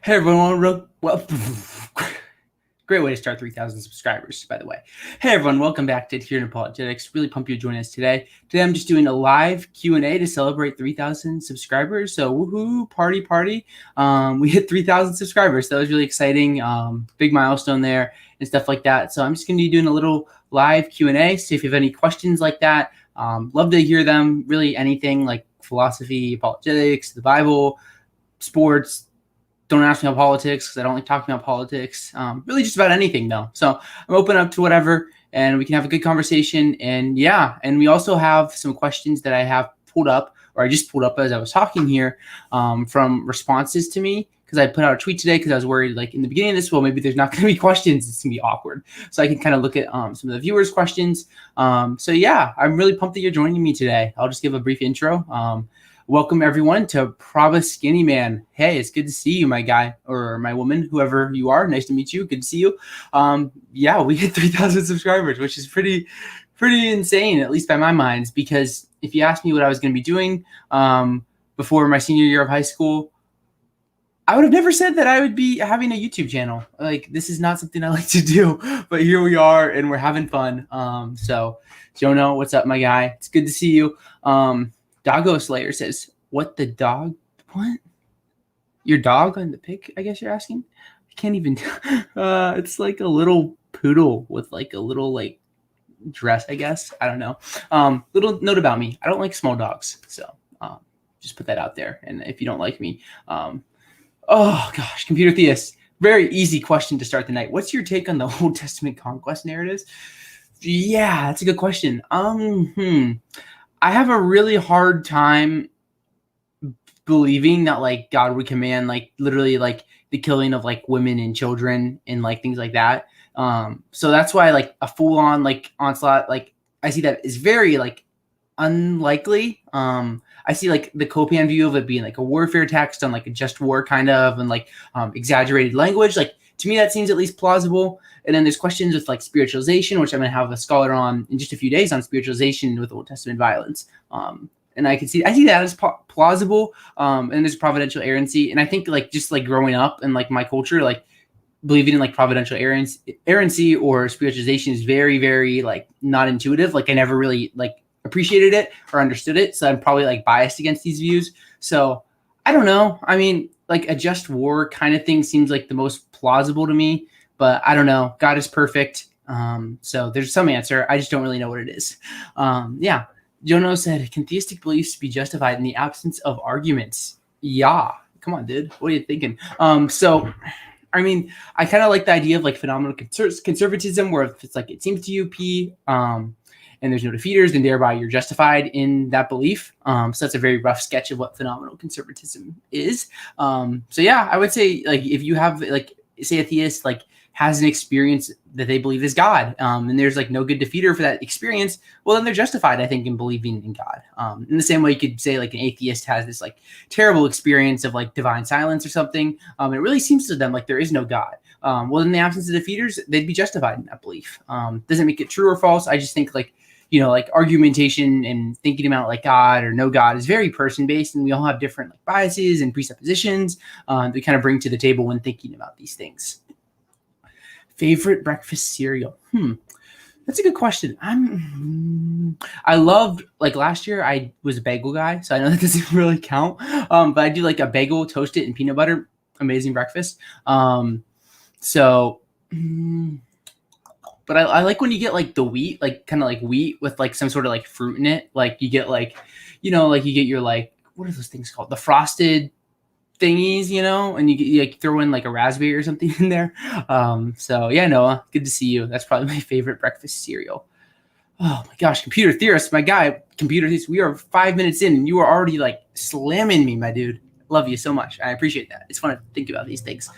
Hey everyone, great way to start 3,000 subscribers, by the way. Hey everyone, welcome back to Here in Apologetics. Really pumped you to join us today. Today I'm just doing a live Q&A to celebrate 3,000 subscribers. So woohoo, party. We hit 3,000 subscribers. That was really exciting. Big milestone there and stuff like that. So I'm just going to be doing a little live Q&A. So if you have any questions like that, love to hear them. Really anything like philosophy, apologetics, the Bible, sports. Don't ask me about politics because I don't like talking about politics. Really just about anything though. So I'm open up to whatever and we can have a good conversation. And yeah, and we also have some questions that I have pulled up, or I just pulled up as I was talking here, from responses to me, because I put out a tweet today because I was worried like in the beginning of this, well, maybe there's not going to be questions. It's going to be awkward. So I can kind of look at some of the viewers' questions. So yeah, I'm really pumped that you're joining me today. I'll just give a brief intro. Welcome everyone to Prava Skinny Man. Hey, it's good to see you, my guy or my woman, whoever you are. Nice to meet you. Good to see you. Yeah, we hit 3,000 subscribers, which is pretty insane, at least by my minds. Because if you asked me what I was going to be doing before my senior year of high school, I would have never said that I would be having a YouTube channel. Like, this is not something I like to do, but here we are and we're having fun. So Jono, what's up, my guy? It's good to see you. Doggo Slayer says, what the dog? What? Your dog on the pic, I guess you're asking? I can't even. It's like a little poodle with like a little like dress, I guess. I don't know. Little note about me. I don't like small dogs. So just put that out there. And if you don't like me, oh gosh, computer theist. Very easy question to start the night. What's your take on the Old Testament conquest narratives? Yeah, that's a good question. I have a really hard time believing that like God would command like literally like the killing of like women and children and like things like that. So that's why like a full on like onslaught, like I see that is very like unlikely. I see like the Copan view of it being like a warfare text on like a just war kind of and like exaggerated language. Like to me that seems at least plausible. And then there's questions with like spiritualization, which I'm going to have a scholar on in just a few days on spiritualization with Old Testament violence. And I see that as plausible. And there's providential errancy. And I think like just like growing up and like my culture, like believing in like providential errancy or spiritualization is very, very like not intuitive. Like I never really like appreciated it or understood it. So I'm probably like biased against these views. So I don't know. I mean, like a just war kind of thing seems like the most plausible to me. But I don't know. God is perfect. So there's some answer. I just don't really know what it is. Yeah. Jono said, can theistic beliefs be justified in the absence of arguments? Yeah. Come on, dude. What are you thinking? So, I mean, I kind of like the idea of like phenomenal conservatism where if it's like it seems to you, and there's no defeaters, and thereby you're justified in that belief. So that's a very rough sketch of what phenomenal conservatism is. So yeah, I would say like if you have like, say a theist like has an experience that they believe is God, and there's like no good defeater for that experience, well, then they're justified, I think, in believing in God. In the same way you could say like an atheist has this like terrible experience of like divine silence or something. It really seems to them like there is no God. Well, in the absence of defeaters, they'd be justified in that belief. Doesn't make it true or false. I just think like, you know, like argumentation and thinking about like God or no God is very person-based, and we all have different like biases and presuppositions that we kind of bring to the table when thinking about these things. Favorite breakfast cereal? That's a good question. I loved like last year I was a bagel guy, so I know that doesn't really count. But I do like a bagel, toast it in peanut butter. Amazing breakfast. But I like when you get like the wheat, like kind of like wheat with like some sort of like fruit in it. Like you get like, you know, like you get your like, what are those things called? The frosted thingies, you know, and you like throw in like a raspberry or something in there. So yeah, Noah, good to see you. That's probably my favorite breakfast cereal. Oh my gosh, computer theorist, my guy, computer theorist. We are 5 minutes in and you are already like slamming me, my dude. Love you so much. I appreciate that. It's fun to think about these things.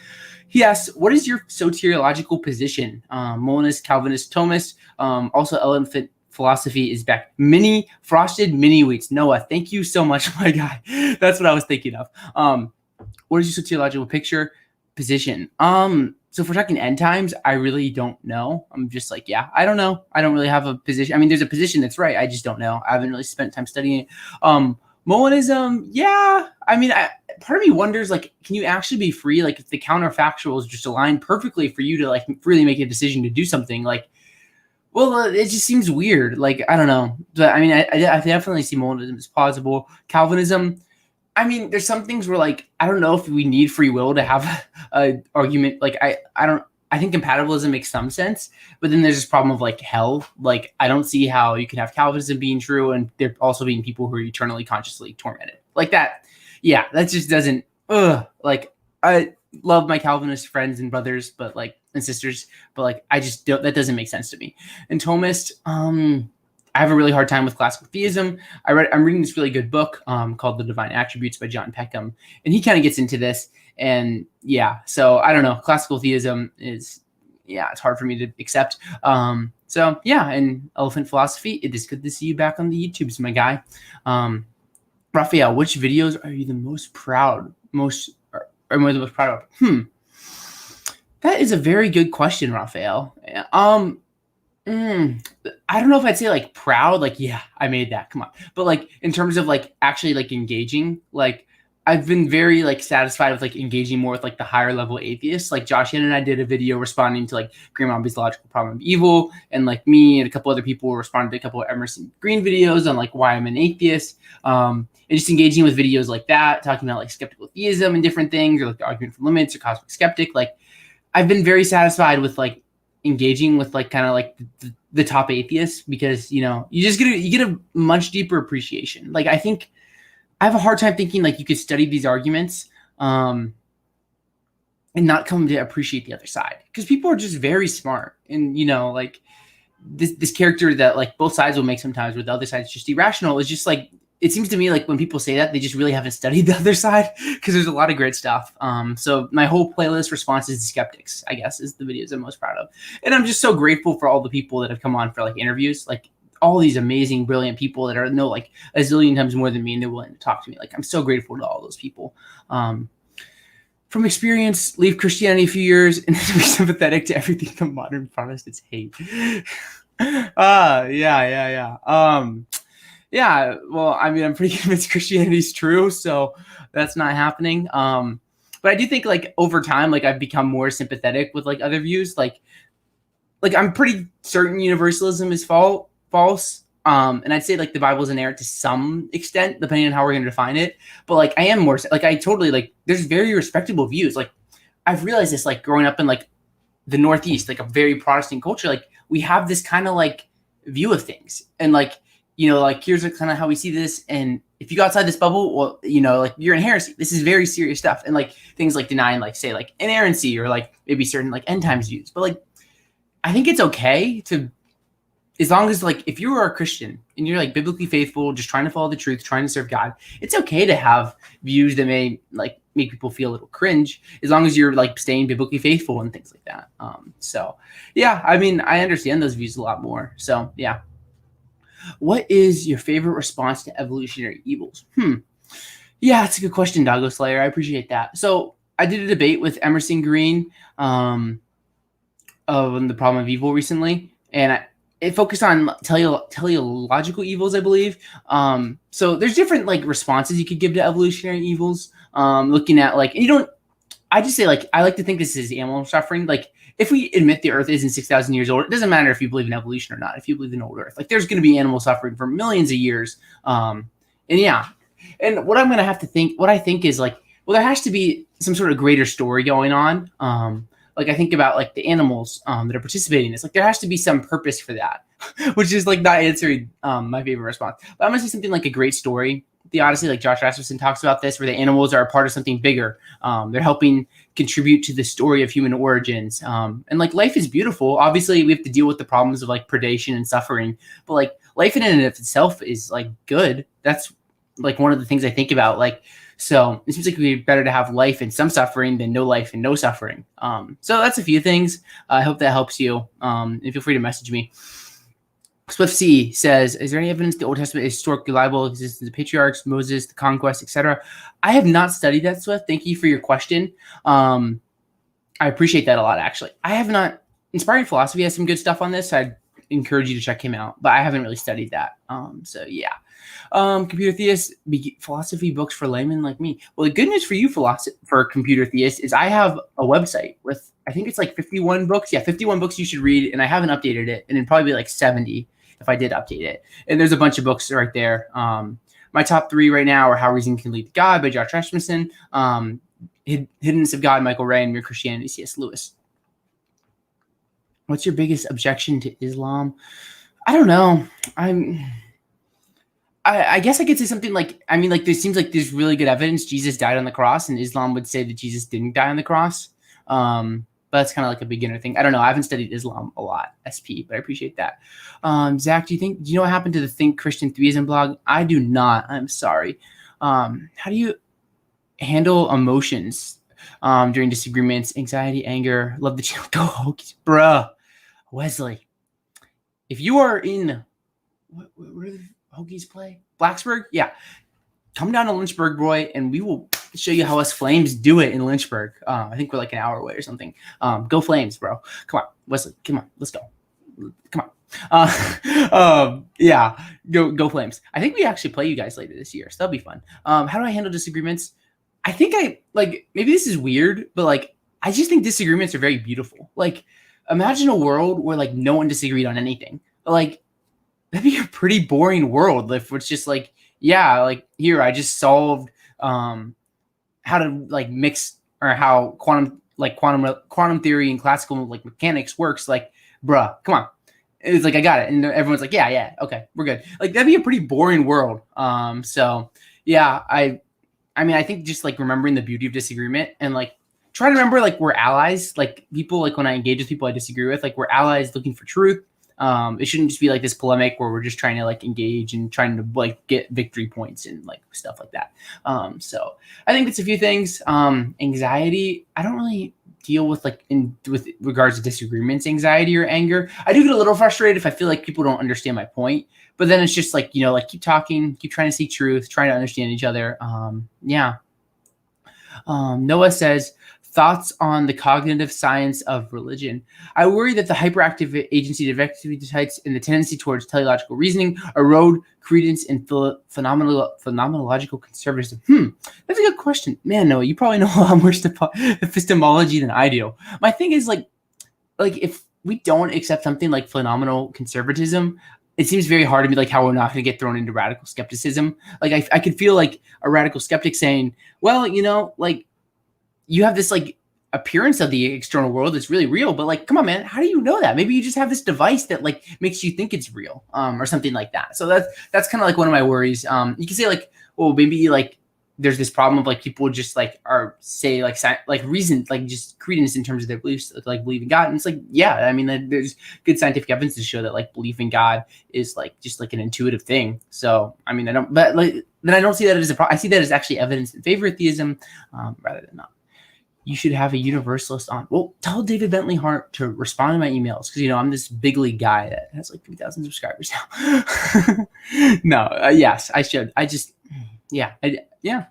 He asks, what is your soteriological position? Molinist, Calvinist, Thomist. Also, elephant philosophy is back. Mini frosted mini wheats. Noah, thank you so much, my guy. That's what I was thinking of. What is your soteriological position? So if we're talking end times, I really don't know. I'm just like, yeah, I don't know. I don't really have a position. I mean, there's a position that's right. I just don't know. I haven't really spent time studying it. Molinism, yeah. I mean, part of me wonders, like, can you actually be free? Like, if the counterfactuals just align perfectly for you to like really make a decision to do something, like, well, it just seems weird. Like, I don't know. But I mean, I definitely see Molinism as plausible. Calvinism, I mean, there's some things where like I don't know if we need free will to have a argument. Like I don't. I think compatibilism makes some sense, but then there's this problem of like hell. Like I don't see how you can have Calvinism being true and there also being people who are eternally consciously tormented like that. Yeah, that just doesn't. Like I love my Calvinist friends and brothers, but like and sisters, but like I just don't. That doesn't make sense to me. And Thomist, I have a really hard time with classical theism. I'm reading this really good book called The Divine Attributes by John Peckham, and he kind of gets into this. And yeah, so I don't know. Classical theism is, yeah, it's hard for me to accept. So yeah, and elephant philosophy. It is good to see you back on the YouTubes, my guy. Raphael, which videos are you the most proud? Am I the most proud of? That is a very good question, Raphael. I don't know if I'd say like proud, like, yeah, I made that. Come on. But like in terms of like actually like engaging, like I've been very like satisfied with like engaging more with like the higher level atheists. Like Josh and I did a video responding to like Graham Abbe's logical problem of evil, and like me and a couple other people responded to a couple of Emerson Green videos on like why I'm an atheist. And just engaging with videos like that, talking about like skeptical theism and different things, or like the argument for limits or cosmic skeptic. Like I've been very satisfied with like engaging with like kind of like the top atheists, because you know you get a much deeper appreciation. Like I think I have a hard time thinking like you could study these arguments and not come to appreciate the other side, because people are just very smart, and you know like this character that like both sides will make sometimes, where the other side's just irrational, is just like, it seems to me like when people say that, they just really haven't studied the other side, because there's a lot of great stuff. So my whole playlist responses to skeptics, I guess, is the videos I'm most proud of. And I'm just so grateful for all the people that have come on for like interviews, like all these amazing, brilliant people that are know like a zillion times more than me, and they're willing to talk to me. Like I'm so grateful to all those people. From experience, leave Christianity a few years and be sympathetic to everything the modern Protestants hate. Yeah. Yeah, well, I mean, I'm pretty convinced Christianity is true, so that's not happening. But I do think, like, over time, like, I've become more sympathetic with, like, other views. Like I'm pretty certain universalism is false. And I'd say, like, the Bible is inerrant to some extent, depending on how we're going to define it. But, like, I am more, like, I totally, like, there's very respectable views. Like, I've realized this, like, growing up in, like, the Northeast, like, a very Protestant culture. Like, we have this kind of, like, view of things. And, like, you know, like, here's kind of how we see this. And if you go outside this bubble, well, you know, like, you're in heresy. This is very serious stuff. And, like, things like denying, like, say, like, inerrancy, or, like, maybe certain, like, end times views. But, like, I think it's okay to, as long as, like, if you are a Christian and you're, like, biblically faithful, just trying to follow the truth, trying to serve God, it's okay to have views that may, like, make people feel a little cringe, as long as you're, like, staying biblically faithful and things like that. So, yeah, I mean, I understand those views a lot more. So, yeah. What is your favorite response to evolutionary evils? Yeah, that's a good question, Doggo Slayer. I appreciate that. So I did a debate with Emerson Green of the problem of evil recently, and it focused on teleological evils, I believe. So there's different like responses you could give to evolutionary evils. Looking at like, I just say like, I like to think this is animal suffering. Like, if we admit the Earth isn't 6,000 years old, it doesn't matter if you believe in evolution or not. If you believe in old Earth, like there's going to be animal suffering for millions of years. And yeah, and what I'm going to have to think, what I think is like, well, there has to be some sort of greater story going on. Like I think about like the animals that are participating in this. Like there has to be some purpose for that, which is like not answering my favorite response. But I'm going to say something like a great story. The Odyssey, like Josh Rasmussen talks about this, where the animals are a part of something bigger. They're helping contribute to the story of human origins. And like life is beautiful. Obviously, we have to deal with the problems of like predation and suffering, but like life in and of itself is like good. That's like one of the things I think about. Like, so it seems like it'd be better to have life and some suffering than no life and no suffering. So that's a few things. I hope that helps you. And feel free to message me. Swift C says, is there any evidence the Old Testament is historically reliable, existence of the patriarchs, Moses, the conquest, etc.? I have not studied that, Swift. Thank you for your question. I appreciate that a lot, actually. I have not. Inspiring Philosophy has some good stuff on this. So I'd encourage you to check him out, but I haven't really studied that. So yeah. Computer theists, philosophy books for laymen like me. Well, the good news for you, for computer theists, is I have a website with, I think it's like 51 books. Yeah, 51 books you should read, and I haven't updated it, and it'd probably be like 70 if I did update it. And there's a bunch of books right there. My top 3 right now are How Reason Can Lead to God by Josh Rasmussen, Hiddenness of God, Michael Ray, and Mere Christianity, C.S. Lewis. What's your biggest objection to Islam? I don't know. I guess I could say something like, I mean, like, there seems like there's really good evidence Jesus died on the cross, and Islam would say that Jesus didn't die on the cross. But that's kind of like a beginner thing. I don't know. I haven't studied Islam a lot, SP, but I appreciate that. Zach, do you know what happened to the Think Christian Theism blog? I do not. I'm sorry. How do you handle emotions during disagreements, anxiety, anger? Love the channel. Go Hokies, bruh. Wesley, if you are in, where do the Hokies play? Blacksburg? Yeah. Come down to Lynchburg, boy, and we will show you how us Flames do it in Lynchburg. I think we're like an hour away or something. Go Flames, bro. Come on, Wesley. Come on, let's go. Come on. Yeah, go Flames. I think we actually play you guys later this year, so that'll be fun. How do I handle disagreements? I think maybe this is weird, but like, I just think disagreements are very beautiful. Like, imagine a world where like no one disagreed on anything. Like, that'd be a pretty boring world if it's just like, yeah, like, here I just solved how to like mix, or how quantum theory and classical like mechanics works. Like, bruh, come on. It's like, I got it. And everyone's like, yeah, okay, we're good. Like, that'd be a pretty boring world. So yeah, I mean, I think just like remembering the beauty of disagreement, and like try to remember, like, we're allies. Like, people, like, when I engage with people I disagree with, like, we're allies looking for truth. It shouldn't just be like this polemic where we're just trying to like engage and trying to like get victory points and like stuff like that. So I think it's a few things. Anxiety, I don't really deal with like with regards to disagreements, anxiety or anger. I do get a little frustrated if I feel like people don't understand my point, but then it's just like, you know, like, keep talking, keep trying to see truth, trying to understand each other. Yeah. Noah says, thoughts on the cognitive science of religion. I worry that the hyperactive agency defectivities and the tendency towards teleological reasoning erode credence in phenomenological conservatism. That's a good question. Man, Noah, you probably know a lot more epistemology than I do. My thing is like if we don't accept something like phenomenal conservatism, it seems very hard to me, like, how we're not going to get thrown into radical skepticism. Like, I could feel like a radical skeptic saying, well, you know, like, you have this like appearance of the external world that's really real, but like, come on, man, how do you know that? Maybe you just have this device that like makes you think it's real, or something like that. So that's kind of like one of my worries. You can say like, well, maybe like there's this problem of like people just like are say like reason, like just credence in terms of their beliefs, like believe in God. And it's like, yeah, I mean, there's good scientific evidence to show that like belief in God is like just like an intuitive thing. So I mean, then I don't see that as a problem. I see that as actually evidence in favor of theism, rather than not. You should have a universalist on. Well, tell David Bentley Hart to respond to my emails, because, you know, I'm this big league guy that has like 3,000 subscribers now. No, yes, I should. I just, yeah,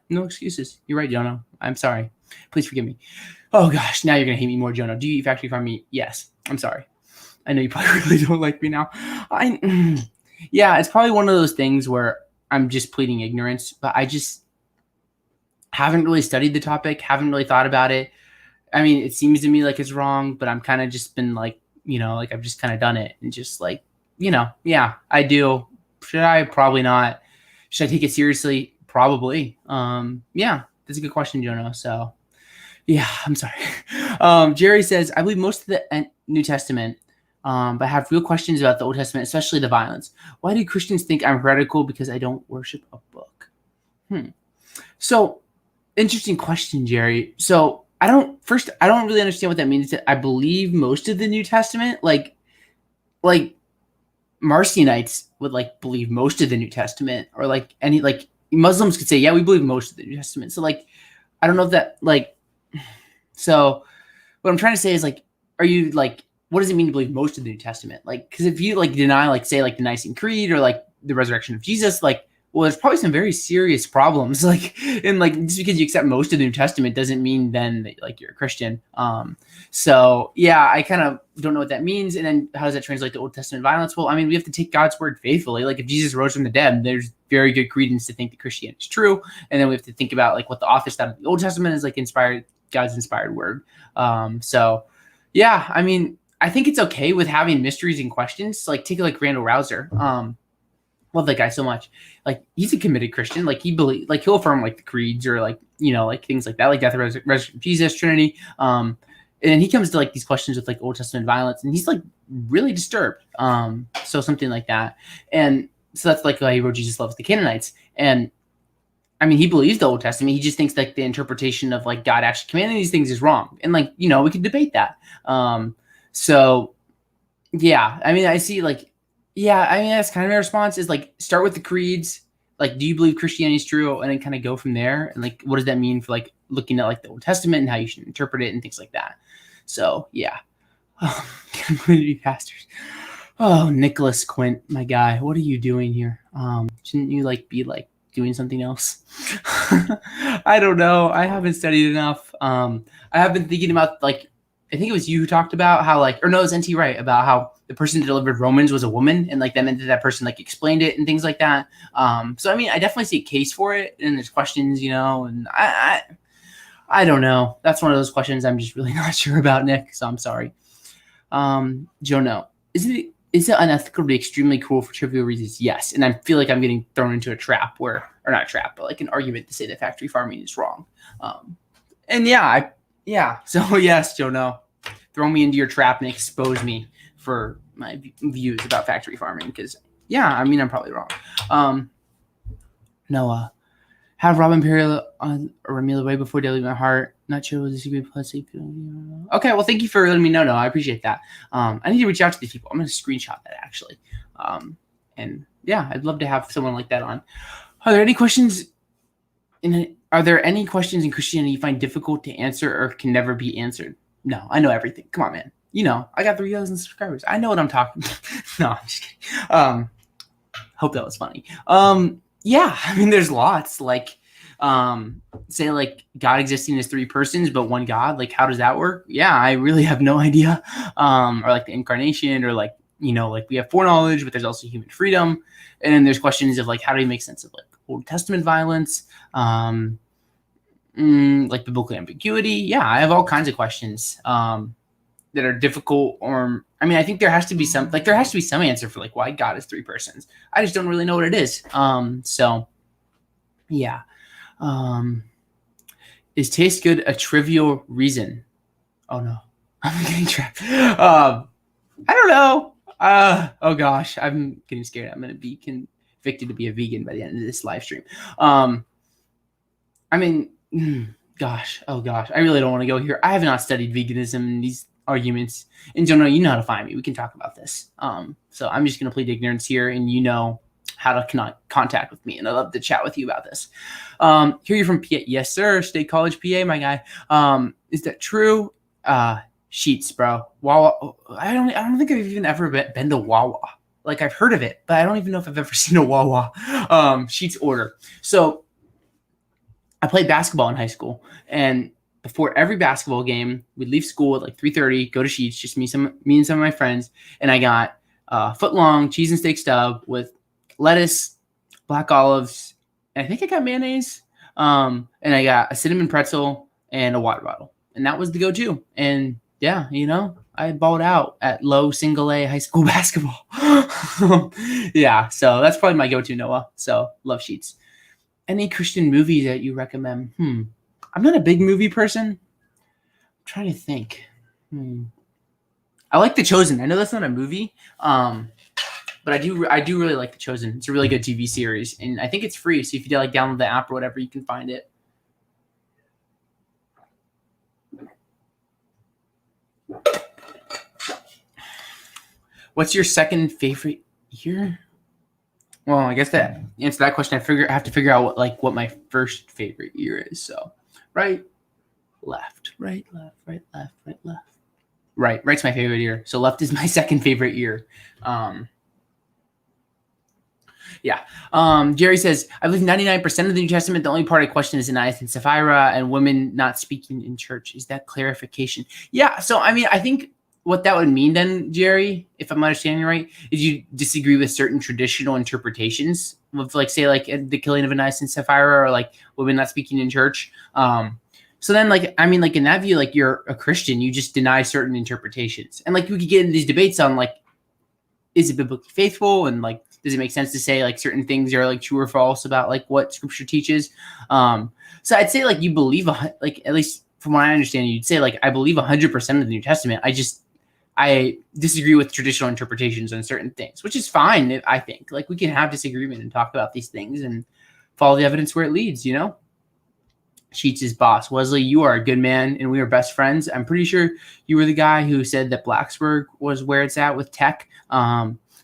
no excuses. You're right, Jono. I'm sorry. Please forgive me. Oh gosh, now you're gonna hate me more, Jono. Do you eat factory farm meat? Yes. I'm sorry. I know you probably really don't like me now. Yeah, it's probably one of those things where I'm just pleading ignorance, but I just haven't really studied the topic, haven't really thought about it. I mean, it seems to me like it's wrong, but I'm kind of just been like, you know, like, I've just kind of done it and just like, you know, yeah, I do. Should I? Probably not. Should I take it seriously? Probably. Yeah, that's a good question, Jono. So yeah, I'm sorry. Jerry says, I believe most of the New Testament, but I have real questions about the Old Testament, especially the violence. Why do Christians think I'm heretical because I don't worship a book? So, interesting question, Jerry. So I don't really understand what that means. I believe most of the New Testament, like Marcionites would like believe most of the New Testament, or like any like Muslims could say, yeah, we believe most of the New Testament. So like, I don't know if that like, so what I'm trying to say is like, are you like, what does it mean to believe most of the New Testament? Like, because if you like deny, like say like the Nicene Creed or like the resurrection of Jesus, like, well, there's probably some very serious problems. Like, and like just because you accept most of the New Testament doesn't mean then that like you're a Christian. So yeah, I kind of don't know what that means. And then how does that translate to Old Testament violence? Well, I mean, we have to take God's word faithfully. Like if Jesus rose from the dead, there's very good credence to think that Christianity is true. And then we have to think about like what the author thought of the Old Testament is like inspired, God's inspired word. So yeah, I mean, I think it's okay with having mysteries and questions. Like take like Randall Rouser. Love that guy so much. Like he's a committed Christian. Like he believe, like he'll affirm like the creeds or like like things like that, like death, resurrection, Jesus, Trinity. And then he comes to like these questions with like Old Testament violence, and he's like really disturbed. So something like that, and so that's like why he wrote Jesus loves the Canaanites. And I mean, he believes the Old Testament. He just thinks like the interpretation of like God actually commanding these things is wrong, and like we could debate that. So yeah, I mean, I see like. Yeah, I mean, that's kind of my response is like start with the creeds. Like, do you believe Christianity is true? And then kind of go from there. And like, what does that mean for like looking at like the Old Testament and how you should interpret it and things like that? So, yeah. Oh, community pastors. Oh, Nicholas Quint, my guy. What are you doing here? Shouldn't you like be like doing something else? I don't know. I haven't studied enough. I have been thinking about like, I think it was you who talked about how like, or no, it was NT Wright about how the person that delivered Romans was a woman, and like that meant that person like explained it and things like that. So I mean, I definitely see a case for it, and there's questions, and I don't know. That's one of those questions I'm just really not sure about, Nick. So I'm sorry. Joe, no, is it unethical to be extremely cruel for trivial reasons? Yes, and I feel like I'm getting thrown into a trap or not a trap, but like an argument to say that factory farming is wrong. And yeah. So yes, Joe, no, throw me into your trap and expose me for my views about factory farming, because yeah, I mean, I'm probably wrong. Noah, have Ramen Imperial on or meal away before daily my heart. Not sure what this would plus. Okay, well, thank you for letting me know. No, I appreciate that. I need to reach out to these people. I'm going to screenshot that actually. And yeah, I'd love to have someone like that on. Are there any questions in Christianity you find difficult to answer or can never be answered? No, I know everything. Come on, man. I got 3,000 subscribers. I know what I'm talking about. No, I'm just kidding. Hope that was funny. Yeah, I mean, there's lots. Like, say, like, God existing as three persons, but one God. Like, how does that work? Yeah, I really have no idea. Or, like, the incarnation, or, like, like, we have foreknowledge, but there's also human freedom. And then there's questions of, like, how do you make sense of, like, Old Testament violence? Like, biblical ambiguity. Yeah, I have all kinds of questions. That are difficult, or I mean, I think there has to be some answer for like why God is three persons. I just don't really know what it is. So yeah. Is taste good a trivial reason? Oh no, I'm getting trapped. I don't know. Oh gosh, I'm getting scared. I'm gonna be convicted to be a vegan by the end of this live stream. I mean, gosh, I really don't want to go here. I have not studied veganism and these arguments in general. You know how to find me. We can talk about this. So I'm just going to plead ignorance here, and how to contact with me, and I'd love to chat with you about this. Here you're from PA. Yes, sir. State College, PA, my guy. Is that true? Sheets, bro. Wawa. I don't think I've even ever been to Wawa. Like, I've heard of it, but I don't even know if I've ever seen a Wawa. Sheets order. So I played basketball in high school, and before every basketball game, we'd leave school at like 3:30, go to Sheets, just me and some of my friends, and I got foot-long cheese and steak stub with lettuce, black olives, and I think I got mayonnaise, and I got a cinnamon pretzel and a water bottle, and that was the go-to. And yeah, I balled out at low single A high school basketball. Yeah, so that's probably my go-to, Noah. So love Sheets. Any Christian movies that you recommend? I'm not a big movie person. I'm trying to think. I like The Chosen. I know that's not a movie, but I do really like The Chosen. It's a really good TV series, and I think it's free. So if you like download the app or whatever, you can find it. What's your second favorite year? Well, I guess that answer that question. I have to figure out what my first favorite year is. So, right, left, right, left, right, left, right, left. Right's my favorite year. So left is my second favorite year. Yeah. Jerry says, I believe 99% of the New Testament, the only part I question is Ananias and Sapphira and women not speaking in church. Is that clarification? Yeah. So, I mean, I think what that would mean then, Jerry, if I'm understanding right, is you disagree with certain traditional interpretations of, like, say, like the killing of Ananias and Sapphira, or like women not speaking in church. So then, like, I mean, like in that view, like you're a Christian, you just deny certain interpretations. And like we could get into these debates on like, is it biblically faithful, and like does it make sense to say like certain things are like true or false about like what scripture teaches. So I'd say like you believe like, at least from what I understand, you'd say like I believe 100% of the New Testament. I disagree with traditional interpretations on certain things, which is fine. I think like we can have disagreement and talk about these things and follow the evidence where it leads, you know. Sheets is boss. Wesley, you are a good man, and we are best friends. I'm pretty sure you were the guy who said that Blacksburg was where it's at with tech.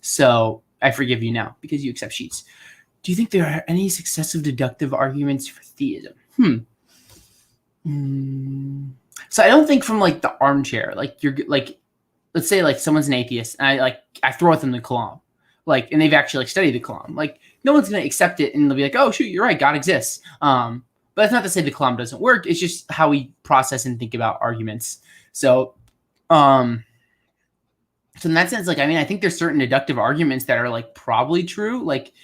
So I forgive you now because you accept Sheets. Do you think there are any successive deductive arguments for theism? So I don't think from like the armchair, like you're like, let's say like someone's an atheist, and I throw at them the Kalam, like, and they've actually like studied the Kalam. Like no one's gonna accept it, and they'll be like, oh shoot, you're right, God exists. But that's not to say the Kalam doesn't work. It's just how we process and think about arguments. So, so in that sense, like, I mean, I think there's certain deductive arguments that are like probably true. Like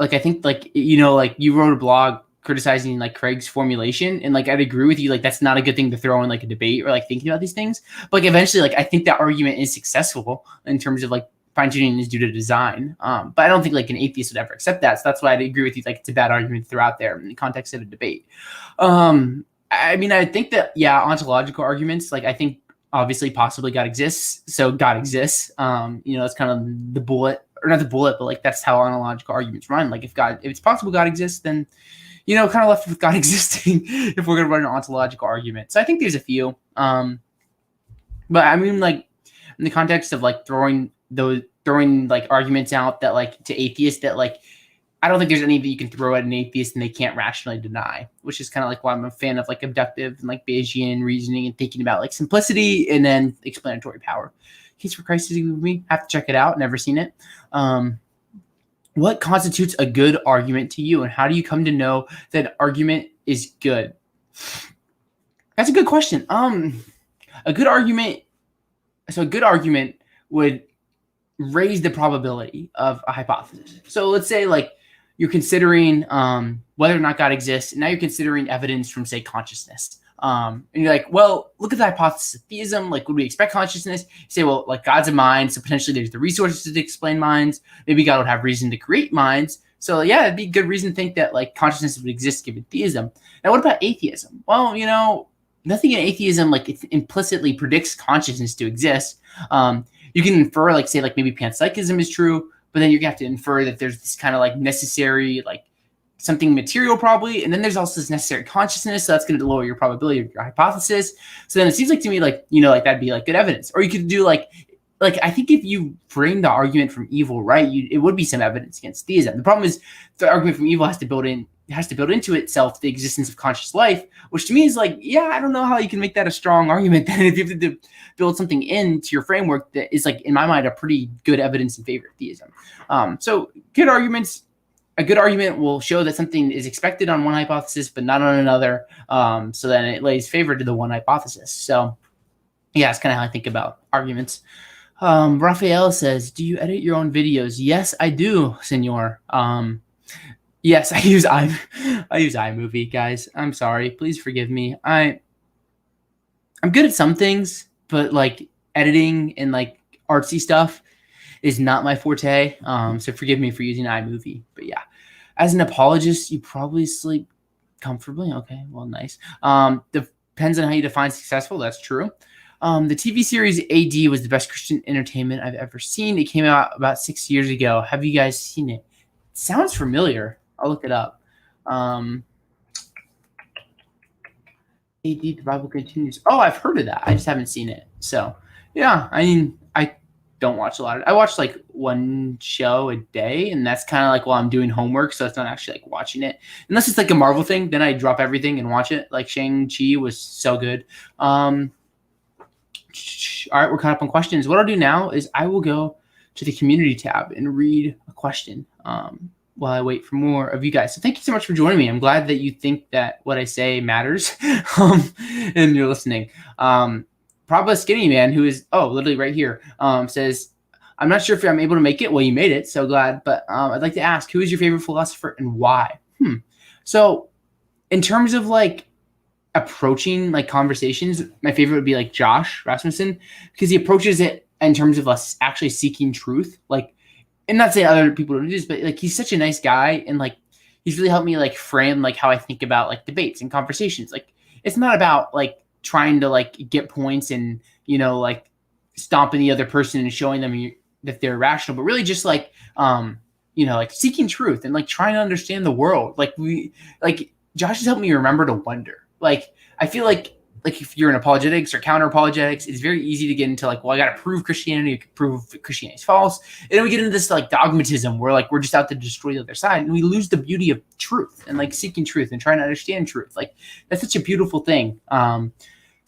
I think like, you know, like you wrote a blog criticizing like Craig's formulation, and like I'd agree with you, like that's not a good thing to throw in like a debate or like thinking about these things. But like eventually, like I think that argument is successful in terms of like fine-tuning is due to design. But I don't think like an atheist would ever accept that. So that's why I'd agree with you. Like it's a bad argument to throw out there in the context of a debate. I mean, I think that, yeah, ontological arguments, like I think obviously possibly God exists. So God exists. You know, that's kind of the bullet, or not the bullet, but like that's how ontological arguments run. Like if it's possible God exists, then, you know, kind of left with God existing if we're going to run an ontological argument. So I think there's a few. But I mean, like in the context of like throwing like arguments out that like to atheists that like I don't think there's any that you can throw at an atheist and they can't rationally deny, which is kind of like why I'm a fan of like abductive and like Bayesian reasoning and thinking about like simplicity and then explanatory power. Case for Christ is with me. Have to check it out. Never seen it. What constitutes a good argument to you, and how do you come to know that an argument is good? That's a good question. A good argument would raise the probability of a hypothesis. So let's say like you're considering whether or not God exists, and now you're considering evidence from, say, consciousness. And you're like, well, look at the hypothesis of theism. Like, would we expect consciousness? You say, well, like God's a mind, so potentially there's the resources to explain minds. Maybe God would have reason to create minds. So yeah, it'd be a good reason to think that like consciousness would exist given theism. Now, what about atheism? Well, you know, nothing in atheism like it implicitly predicts consciousness to exist. You can infer, like, say, like maybe panpsychism is true, but then you're gonna have to infer that there's this kind of like necessary, like something material probably, and then there's also this necessary consciousness, so that's going to lower your probability of your hypothesis. So then it seems like to me like, you know, like that'd be like good evidence. Or you could do like I think if you frame the argument from evil right, it would be some evidence against theism. The problem is the argument from evil has to build into itself the existence of conscious life, which to me is like, yeah, I don't know how you can make that a strong argument. Then if you have to build something into your framework that is like, in my mind, a pretty good evidence in favor of theism. So good arguments. A good argument will show that something is expected on one hypothesis, but not on another. So then it lays favor to the one hypothesis. So yeah, it's kind of how I think about arguments. Raphael says, do you edit your own videos? Yes, I do, senor. Yes, I use iMovie, guys. I'm sorry. Please forgive me. I'm good at some things, but like editing and like artsy stuff is not my forte. So forgive me for using iMovie. But yeah, as an apologist, you probably sleep comfortably. Okay, well, nice. Depends on how you define successful. That's true. The TV series AD was the best Christian entertainment I've ever seen. It came out about 6 years ago. Have you guys seen it? It sounds familiar. I'll look it up. AD, the Bible continues. Oh, I've heard of that. I just haven't seen it. So yeah, I mean, I don't watch a lot. I watch like one show a day, and that's kind of like while I'm doing homework, so it's not actually like watching it. Unless it's like a Marvel thing, then I drop everything and watch it. Like Shang-Chi was so good. All right, we're caught up on questions. What I'll do now is I will go to the community tab and read a question while I wait for more of you guys. So thank you so much for joining me. I'm glad that you think that what I say matters and you're listening. Probably Skinny Man, who is, literally right here, says, I'm not sure if I'm able to make it. Well, you made it. So glad. But I'd like to ask, who is your favorite philosopher and why? So in terms of like approaching like conversations, my favorite would be like Josh Rasmussen, because he approaches it in terms of us actually seeking truth. Like, and not saying other people don't do this, but like he's such a nice guy, and like he's really helped me like frame like how I think about like debates and conversations. Like it's not about like trying to like get points and like stomping the other person and showing them that they're rational, but really just like like seeking truth and like trying to understand the world. Like Josh has helped me remember to wonder. Like I feel like if you're in apologetics or counter apologetics, it's very easy to get into like, well, I got to prove Christianity, you can prove Christianity is false. And then we get into this like dogmatism where like we're just out to destroy the other side, and we lose the beauty of truth and like seeking truth and trying to understand truth. Like that's such a beautiful thing.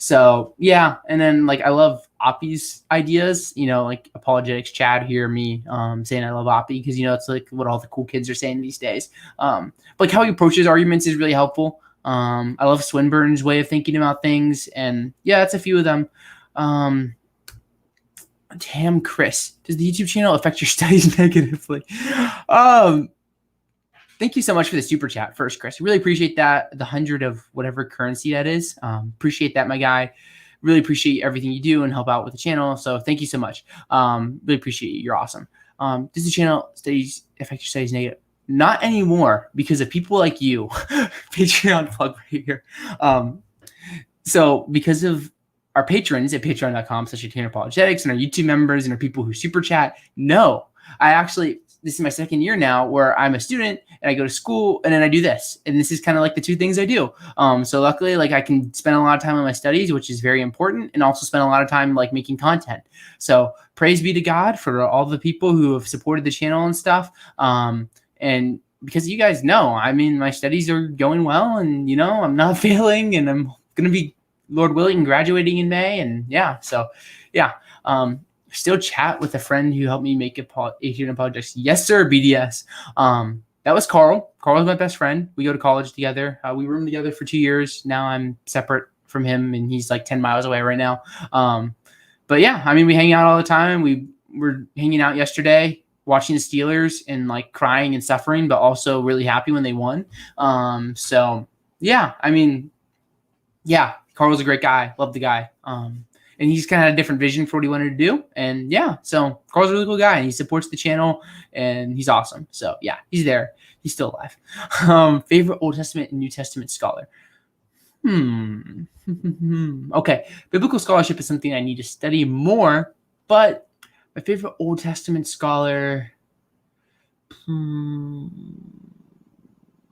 So yeah. And then like I love Oppie's ideas, like Apologetics Chad here, me saying I love Oppie because it's like what all the cool kids are saying these days. But like how he approaches arguments is really helpful. I love Swinburne's way of thinking about things, and yeah, that's a few of them. Damn, Chris, does the YouTube channel affect your studies negatively? Thank you so much for the super chat first, Chris. Really appreciate that. The 100 of whatever currency that is. Appreciate that, my guy. Really appreciate everything you do and help out with the channel. So thank you so much. Really appreciate you. You're awesome. Does the channel studies affect your studies negative? Not anymore because of people like you. Patreon plug right here. So because of our patrons at patreon.com/Apologetics and our YouTube members and our people who super chat, no, this is my second year now where I'm a student and I go to school and then I do this. And this is kind of like the two things I do. So luckily, like I can spend a lot of time on my studies, which is very important, and also spend a lot of time like making content. So praise be to God for all the people who have supported the channel and stuff. And because you guys know, I mean, my studies are going well, and I'm not failing, and I'm going to be, Lord willing, graduating in May. And yeah, so yeah. Still chat with a friend who helped me make Atheist Apologetics. Yes, sir, BDS. That was Carl. Carl is my best friend. We go to college together. We roomed together for 2 years. Now I'm separate from him, and he's like 10 miles away right now. But yeah, I mean, we hang out all the time. We were hanging out yesterday, watching the Steelers and like crying and suffering, but also really happy when they won. So yeah, I mean, yeah, Carl's a great guy. Love the guy. And he's kind of had a different vision for what he wanted to do. And yeah, so Carl's a really cool guy, and he supports the channel, and he's awesome. So yeah, he's there. He's still alive. Favorite Old Testament and New Testament scholar. Okay. Biblical scholarship is something I need to study more, but my favorite Old Testament scholar,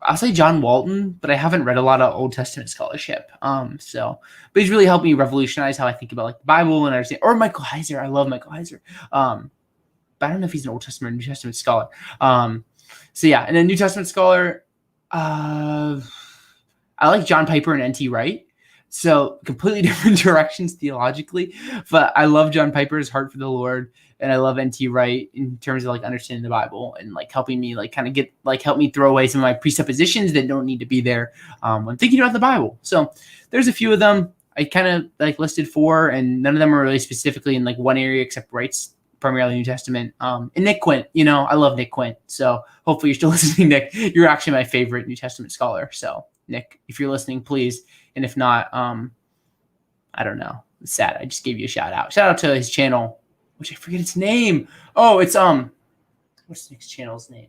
I'll say John Walton, but I haven't read a lot of Old Testament scholarship. But he's really helped me revolutionize how I think about like the Bible and understand. Or Michael Heiser, I love Michael Heiser. But I don't know if he's an Old Testament or New Testament scholar. So yeah, and then New Testament scholar, I like John Piper and N.T. Wright. So completely different directions theologically, but I love John Piper's heart for the Lord, and I love N.T. Wright in terms of like understanding the Bible and like helping me like kind of get like help me throw away some of my presuppositions that don't need to be there when thinking about the Bible. So there's a few of them. I kind of like listed 4, and none of them are really specifically in like one area except Wright's primarily New Testament. And Nick Quint, I love Nick Quint. So hopefully you're still listening, Nick. You're actually my favorite New Testament scholar. So Nick, if you're listening, please. And if not, I don't know. It's sad. I just gave you a shout out. Shout out to his channel, which I forget its name. Oh, it's what's Nick's channel's name?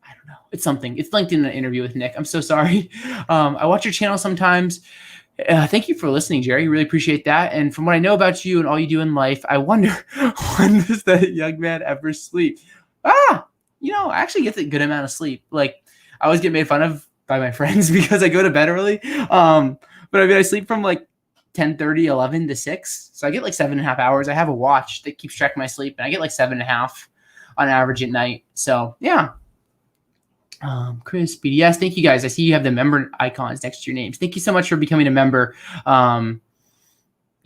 I don't know. It's something. It's linked in an interview with Nick. I'm so sorry. I watch your channel sometimes. Thank you for listening, Jerry. Really appreciate that. And from what I know about you and all you do in life, I wonder, when does that young man ever sleep? I actually get a good amount of sleep. Like I always get made fun of by my friends because I go to bed early. But I mean, I sleep from like 10:30, 11 to 6. So I get like 7.5 hours. I have a watch that keeps track of my sleep, and I get like 7.5 on average at night. So yeah. Chris, BDS, thank you guys. I see you have the member icons next to your names. Thank you so much for becoming a member.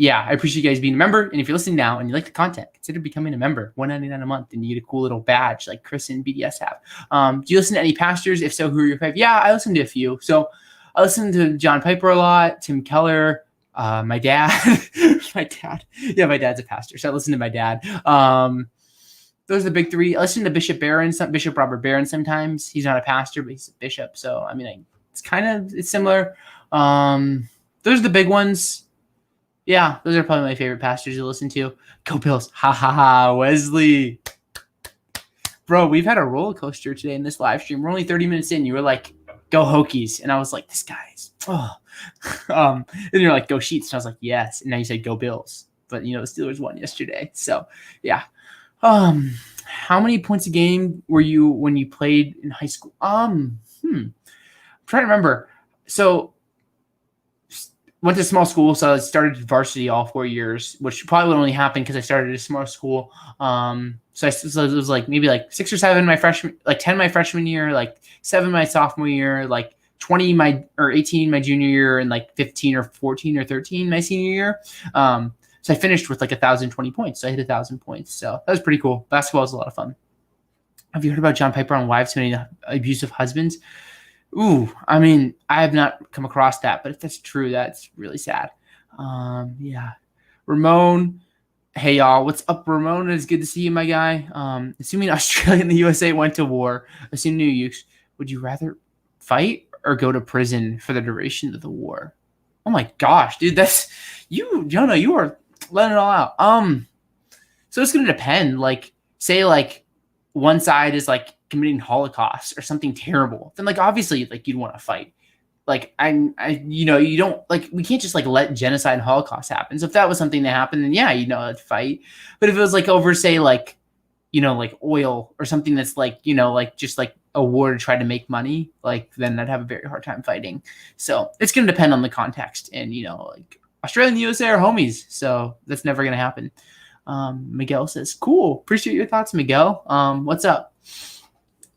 yeah, I appreciate you guys being a member. And if you're listening now and you like the content, consider becoming a member. $1.99 a month, and you get a cool little badge like Chris and BDS have. Do you listen to any pastors? If so, who are your favorite? Yeah, I listen to a few. So I listen to John Piper a lot, Tim Keller, my dad. My dad. Yeah, my dad's a pastor, so I listen to my dad. Those are the big three. I listen to Bishop Robert Barron sometimes. He's not a pastor, but he's a bishop. So, I mean, it's similar. Those are the big ones. Yeah, those are probably my favorite pastors to listen to. Go Bills. Ha ha ha. Wesley. Bro, we've had a roller coaster today in this live stream. We're only 30 minutes in. You were like, go Hokies. And I was like, this guy's, oh. And you're like, go Sheets. And I was like, yes. And now you said go Bills. But, the Steelers won yesterday. So, yeah. How many points a game were you when you played in high school? I'm trying to remember. So, went to small school, so I started varsity all 4 years, which probably would only happen because I started at a small school. So it was like maybe like 6 or 7 my freshman, like 10 my freshman year, like 7 my sophomore year, like 20 or 18 my junior year, and like 15 or 14 or 13 my senior year. So I finished with like 1,020 points. So I hit 1,000 points. So that was pretty cool. Basketball was a lot of fun. Have you heard about John Piper on wives who made abusive husbands? Ooh, I mean, I have not come across that, but if that's true, that's really sad. Yeah. Ramon. Hey, y'all. What's up, Ramon? It's good to see you, my guy. Assuming Australia and the USA went to war, assuming you, would you rather fight or go to prison for the duration of the war? Oh, my gosh, dude. That's you, Jonah. You are letting it all out. So it's going to depend. Like, say, like, one side is, like, committing Holocaust or something terrible, then like obviously like you'd want to fight. Like you don't like, we can't just like let genocide and Holocaust happen. So if that was something that happened, then yeah, I'd fight. But if it was like over, say like, like oil or something that's like, like just like a war to try to make money, like then I'd have a very hard time fighting. So it's going to depend on the context, and like Australia and the USA are homies, so that's never going to happen. Miguel says, cool. Appreciate your thoughts, Miguel. What's up?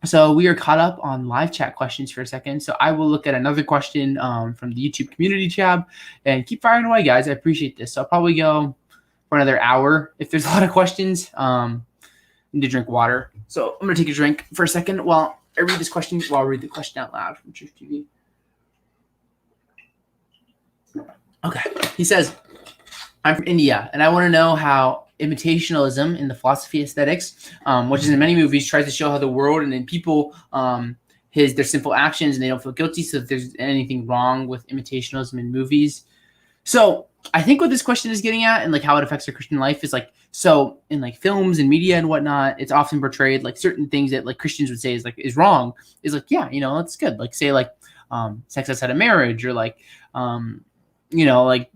So we are caught up on live chat questions for a second. So I will look at another question from the YouTube community tab, and keep firing away, guys. I appreciate this. So I'll probably go for another hour if there's a lot of questions. I need to drink water. So I'm going to take a drink for a second while I read this question. While I read the question out loud from Truth TV. Okay. He says, I'm from India, and I want to know how imitationalism in the philosophy aesthetics, which is in many movies, tries to show how the world and then people, their simple actions, and they don't feel guilty. So if there's anything wrong with imitationalism in movies. So I think what this question is getting at, and like how it affects our Christian life, is like, so in like films and media and whatnot, it's often portrayed like certain things that like Christians would say is wrong, is like, yeah, that's good. Like say like sex outside of marriage, or like like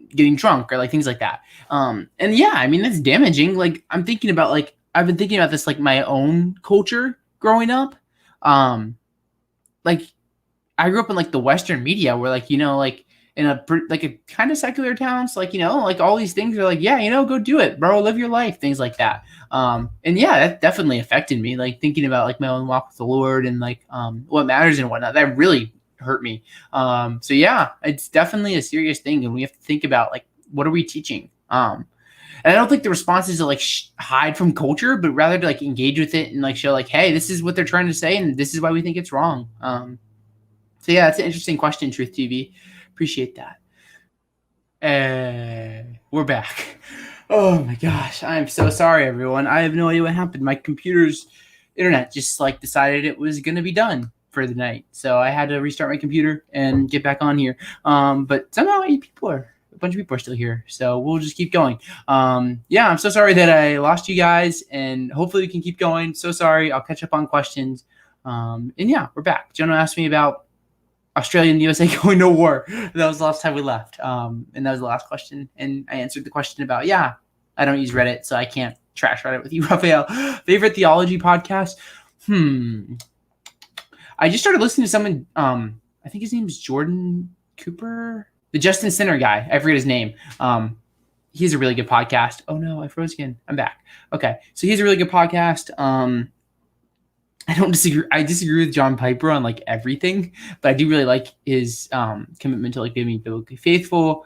getting drunk, or like things like that. And yeah, I mean, that's damaging. Like I've been thinking about this, like my own culture growing up. Like I grew up in like the Western media where like, like in a kind of secular town. So like, like all these things are like, yeah, go do it, bro. Live your life. Things like that. And yeah, that definitely affected me. Like thinking about like my own walk with the Lord and like what matters and whatnot. That really hurt me. So yeah, it's definitely a serious thing, and we have to think about like, what are we teaching? And I don't think the response is to like hide from culture, but rather to like engage with it and like show like, hey, this is what they're trying to say, and this is why we think it's wrong. So yeah, it's an interesting question, Truth TV. Appreciate that. We're back. Oh my gosh, I'm so sorry, everyone. I have no idea what happened. My computer's internet just like decided it was gonna be done for the night, so I had to restart my computer and get back on here. But somehow a bunch of people are still here, so we'll just keep going. Yeah, I'm so sorry that I lost you guys, and hopefully we can keep going. So sorry. I'll catch up on questions. And yeah, we're back. Jonah asked me about Australia and the USA going to war. That was the last time we left, and that was the last question. And I answered the question about, yeah, I don't use Reddit, so I can't trash Reddit with you, Raphael. Favorite theology podcast? I just started listening to someone, I think his name is Jordan Cooper, the Justin Sinner guy. I forget his name. He's a really good podcast. Oh no, I froze again. I'm back. Okay. So he's a really good podcast. I don't disagree. I disagree with John Piper on like everything, but I do really like his commitment to like being biblically faithful.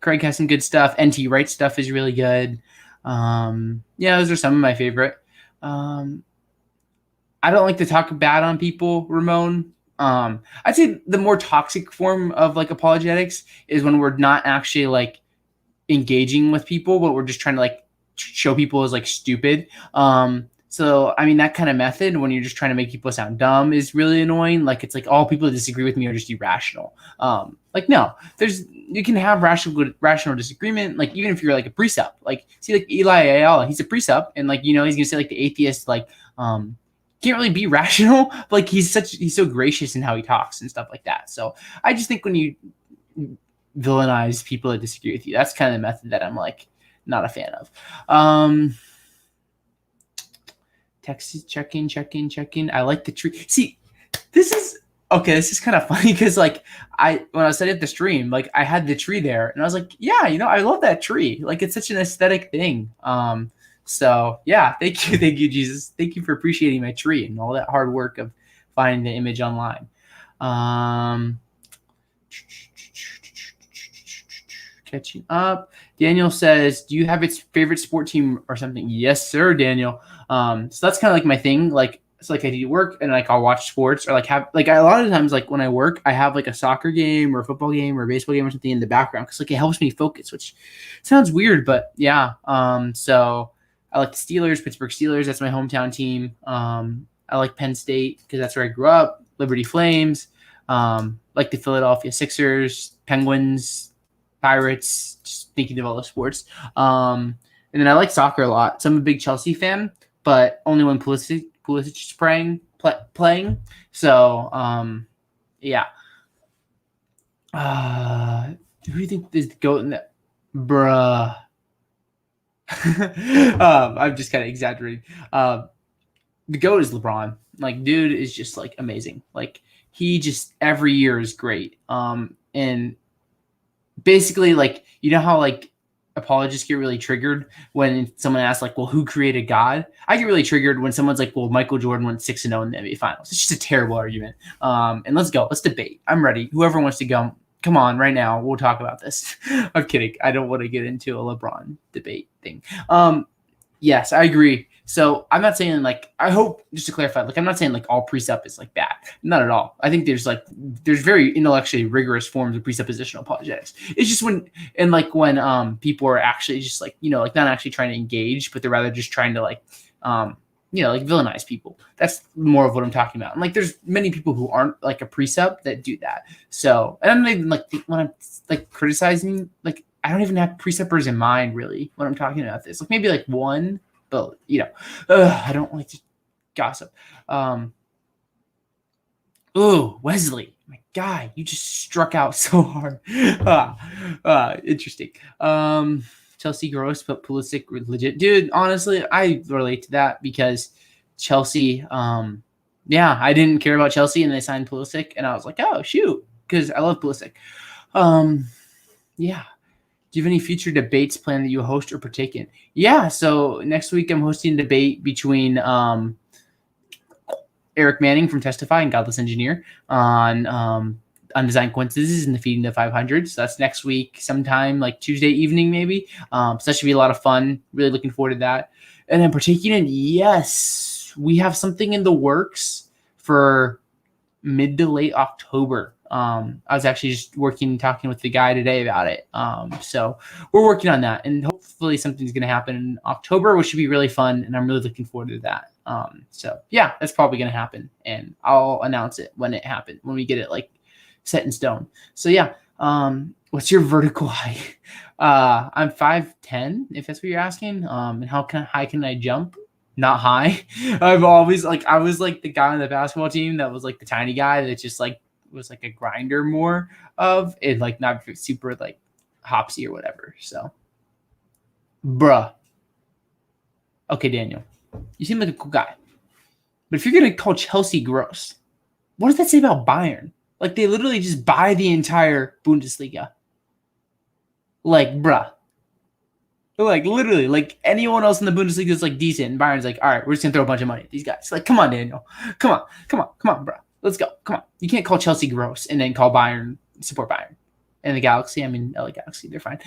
Craig has some good stuff. NT Wright stuff is really good. Yeah, those are some of my favorite. I don't like to talk bad on people, Ramon. I'd say the more toxic form of like apologetics is when we're not actually like engaging with people, but we're just trying to like show people as like stupid. So I mean that kind of method when you're just trying to make people sound dumb is really annoying. Like it's like all people that disagree with me are just irrational. Like no, you can have rational disagreement. Like even if you're like a precept, like see like Eli Ayala, he's a precept, and like he's gonna say like the atheist like can't really be rational, but like he's so gracious in how he talks and stuff like that. So I just think when you villainize people that disagree with you, that's kind of the method that I'm like not a fan of. Text checking. I like the tree. See, this is kind of funny because like when I was setting up the stream, like I had the tree there and I was like, yeah, I love that tree. Like it's such an aesthetic thing. So yeah, thank you, Jesus. Thank you for appreciating my tree and all that hard work of finding the image online. Catching up. Daniel says, do you have its favorite sport team or something? Yes, sir, Daniel. So that's kind of like my thing. Like it's like I do work and like I'll watch sports or like have like a lot of times like when I work, I have like a soccer game or a football game or a baseball game or something in the background because like it helps me focus, which sounds weird, but yeah. So I like the Steelers, Pittsburgh Steelers. That's my hometown team. I like Penn State because that's where I grew up. Liberty Flames. Like the Philadelphia Sixers, Penguins, Pirates. Just thinking of all the sports. And then I like soccer a lot. So I'm a big Chelsea fan, but only when Pulisic is playing. So yeah. Who do you think is the GOAT in that? Bruh. I'm just kind of exaggerating. The GOAT is LeBron. Like, dude is just like amazing. Like, he just every year is great. And basically, like, how like apologists get really triggered when someone asks, like, well, who created God? I get really triggered when someone's like, well, Michael Jordan went 6-0 in the NBA Finals. It's just a terrible argument. And let's go. Let's debate. I'm ready. Whoever wants to go, come on, right now. We'll talk about this. I'm kidding. I don't want to get into a LeBron debate thing. Yes, I agree. So I'm not saying like, I hope just to clarify, like I'm not saying like all precept is like bad. Not at all. I think there's very intellectually rigorous forms of presuppositional apologetics. It's just when people are actually just like, like not actually trying to engage, but they're rather just trying to like, like villainize people. That's more of what I'm talking about. And like, there's many people who aren't like a precept that do that. So, and I'm not even like, when I'm like criticizing, like, I don't even have preceptors in mind really when I'm talking about this. Like maybe like one, but I don't like to gossip. Wesley, my guy, you just struck out so hard. Interesting. Chelsea gross, but Pulisic legit. Dude, honestly, I relate to that because Chelsea, I didn't care about Chelsea and they signed Pulisic and I was like, oh shoot, because I love Pulisic. Yeah. Do you have any future debates planned that you host or partake in? Yeah, so next week I'm hosting a debate between Eric Manning from Testify and Godless Engineer on undesign coincidences and defeating the 500. So that's next week sometime, like Tuesday evening maybe. So that should be a lot of fun. Really looking forward to that. And then partaking in, yes, we have something in the works for mid to late October. I was actually just talking with the guy today about it. So we're working on that and hopefully something's going to happen in October, which should be really fun. And I'm really looking forward to that. So yeah, that's probably going to happen and I'll announce it when it happens, when we get it like set in stone. So yeah. What's your vertical height? I'm 5'10", if that's what you're asking. And how high can I jump? Not high. I've always I was like the guy on the basketball team that was like the tiny guy that just like was like a grinder more of it, like not super like hopsy or whatever. So, bruh. Okay, Daniel, you seem like a cool guy, but if you're gonna call Chelsea gross, what does that say about Bayern? Like they literally just buy the entire Bundesliga. Like, bruh. Like literally, like anyone else in the Bundesliga is like decent, and Bayern's like, all right, we're just gonna throw a bunch of money at these guys. Like, come on, Daniel, come on, bro, let's go, come on. You can't call Chelsea gross and then call Bayern support Bayern. in the galaxy. I mean, LA Galaxy, they're fine.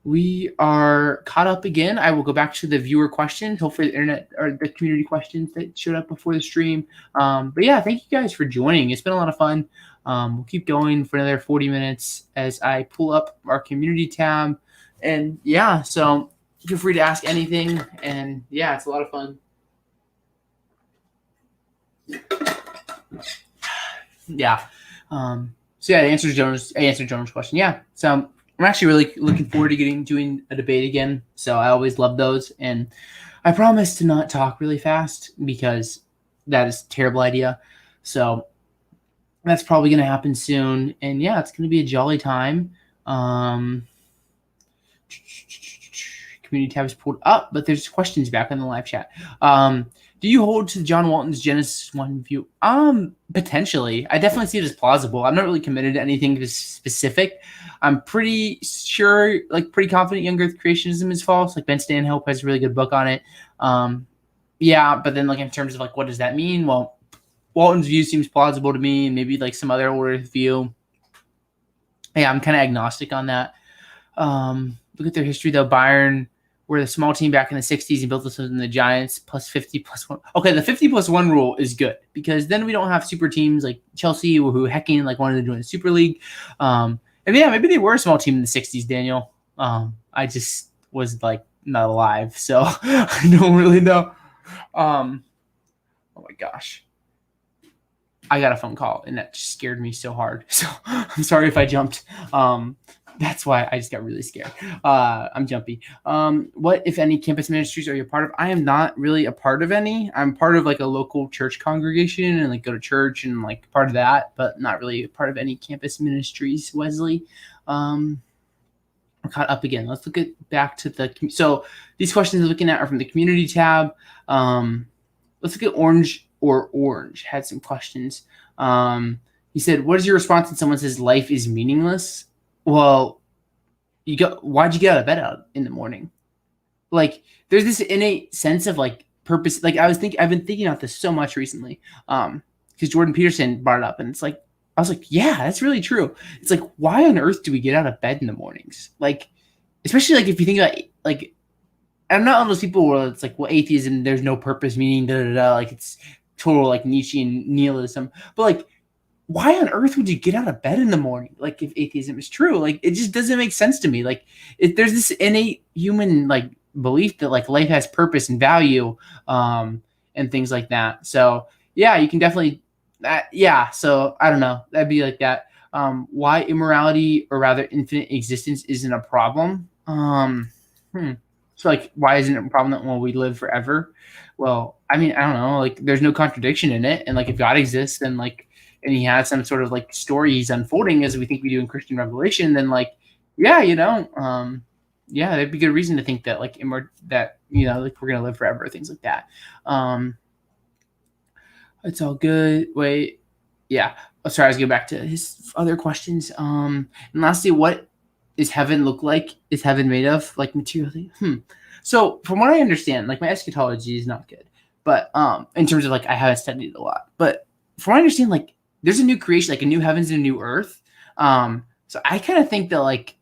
We are caught up again. I will go back to the viewer questions, hopefully the internet or the community questions that showed up before the stream. But yeah, thank you guys for joining. It's been a lot of fun. We'll keep going for another 40 minutes as I pull up our community tab. And yeah, so feel free to ask anything. And yeah, it's a lot of fun. Yeah. So yeah, I answered Jonas' question. Yeah. So I'm actually really looking forward to doing a debate again. So I always love those. And I promise to not talk really fast because that is a terrible idea. So that's probably going to happen soon. And yeah, it's going to be a jolly time. Community tab is pulled up, but there's questions back in the live chat. Do you hold to John Walton's Genesis 1 view? Potentially. I definitely see it as plausible. I'm not really committed to anything specific. I'm pretty sure, like pretty confident young earth creationism is false. Like Ben Stanhope has a really good book on it. Yeah, but then like in terms of like what does that mean? Well, Walton's view seems plausible to me, and maybe like some other older view. Yeah, I'm kind of agnostic on that. Look at their history though. Bayern were the small team back in the 60s and built themselves in the Giants plus 50 plus 1. Okay, the 50 plus 1 rule is good because then we don't have super teams like Chelsea who hecking like wanted to join the Super League. And yeah, maybe they were a small team in the 60s, Daniel. I just was like not alive, so I don't really know. Oh my gosh. I got a phone call and that just scared me so hard. So I'm sorry if I jumped. That's why I just got really scared. I'm jumpy. What, if any, campus ministries are you a part of? I am not really a part of any. I'm part of like a local church congregation and like go to church and like part of that, but not really a part of any campus ministries, Wesley. I'm caught up again. Let's look back to the, so these questions we're looking at are from the community tab. Let's look at Orange had some questions. He said, what is your response when someone says life is meaningless? Well, why'd you get out of bed in the morning? Like, there's this innate sense of like purpose. Like I've been thinking about this so much recently. Because Jordan Peterson brought it up, and I was like, yeah, that's really true. It's like, why on earth do we get out of bed in the mornings? Like, especially like if you think about like, I'm not one of those people where it's like, well, atheism, there's no purpose, meaning, like it's total like Nietzschean nihilism. But like, why on earth would you get out of bed in the morning? Like if atheism is true, like it just doesn't make sense to me. Like there's this innate human like belief that like life has purpose and value, and things like that. So yeah, you can definitely, yeah. So I don't know, that'd be like that. Why immorality or rather infinite existence isn't a problem? So like, why isn't it a problem that we live forever? Well, I mean, I don't know. Like, there's no contradiction in it, and like if God exists, then like. And he has some sort of like story he's unfolding as we think we do in Christian Revelation, then like, yeah, yeah, that'd be good reason to think that like like we're gonna live forever, things like that. It's all good. Wait, yeah. Oh, sorry, I was going back to his other questions. And lastly, what does heaven look like? Is heaven made of like materially? So from what I understand, like my eschatology is not good, but in terms of like I haven't studied it a lot, but from what I understand, like there's a new creation, like a new heavens and a new earth. So I kind of think that like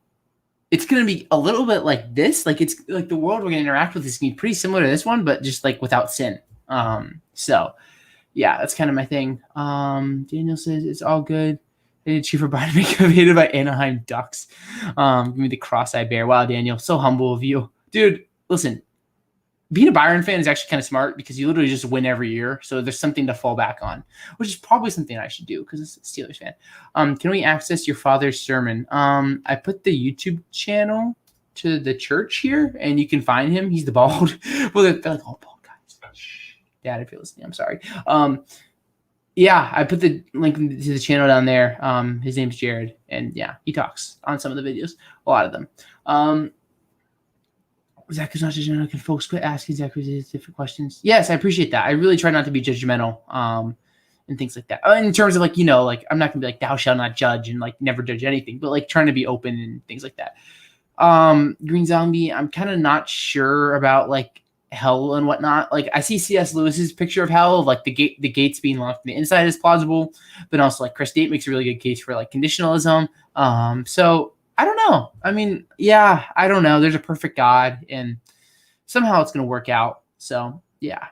it's going to be a little bit like this, like it's like the world we're going to interact with is going to be pretty similar to this one, but just like without sin. So yeah, that's kind of my thing. Daniel says it's all good. They did cheer for Biden to make hated by Anaheim Ducks. Give me the cross-eyed bear. Wow, Daniel, so humble of you, dude. Listen. Being a Byron fan is actually kind of smart because you literally just win every year. So there's something to fall back on, which is probably something I should do because it's a Steelers fan. Can we access your father's sermon? I put the YouTube channel to the church here and you can find him. He's the bald. Well, they're like, oh, bald guys. Dad, if you're listening, I'm sorry. Yeah, I put the link to the channel down there. His name's Jared. And yeah, he talks on some of the videos, a lot of them. Zach is not judgmental. Can folks quit asking Zach different questions? Yes, I appreciate that. I really try not to be judgmental and things like that. In terms of like, like I'm not going to be like, thou shalt not judge and like never judge anything, but like trying to be open and things like that. Green Zombie, I'm kind of not sure about like hell and whatnot. Like I see C.S. Lewis's picture of hell, like the gates being locked on the inside is plausible, but also like Chris Date makes a really good case for like conditionalism. So I don't know. I mean, yeah, I don't know. There's a perfect God, and somehow it's going to work out. So yeah.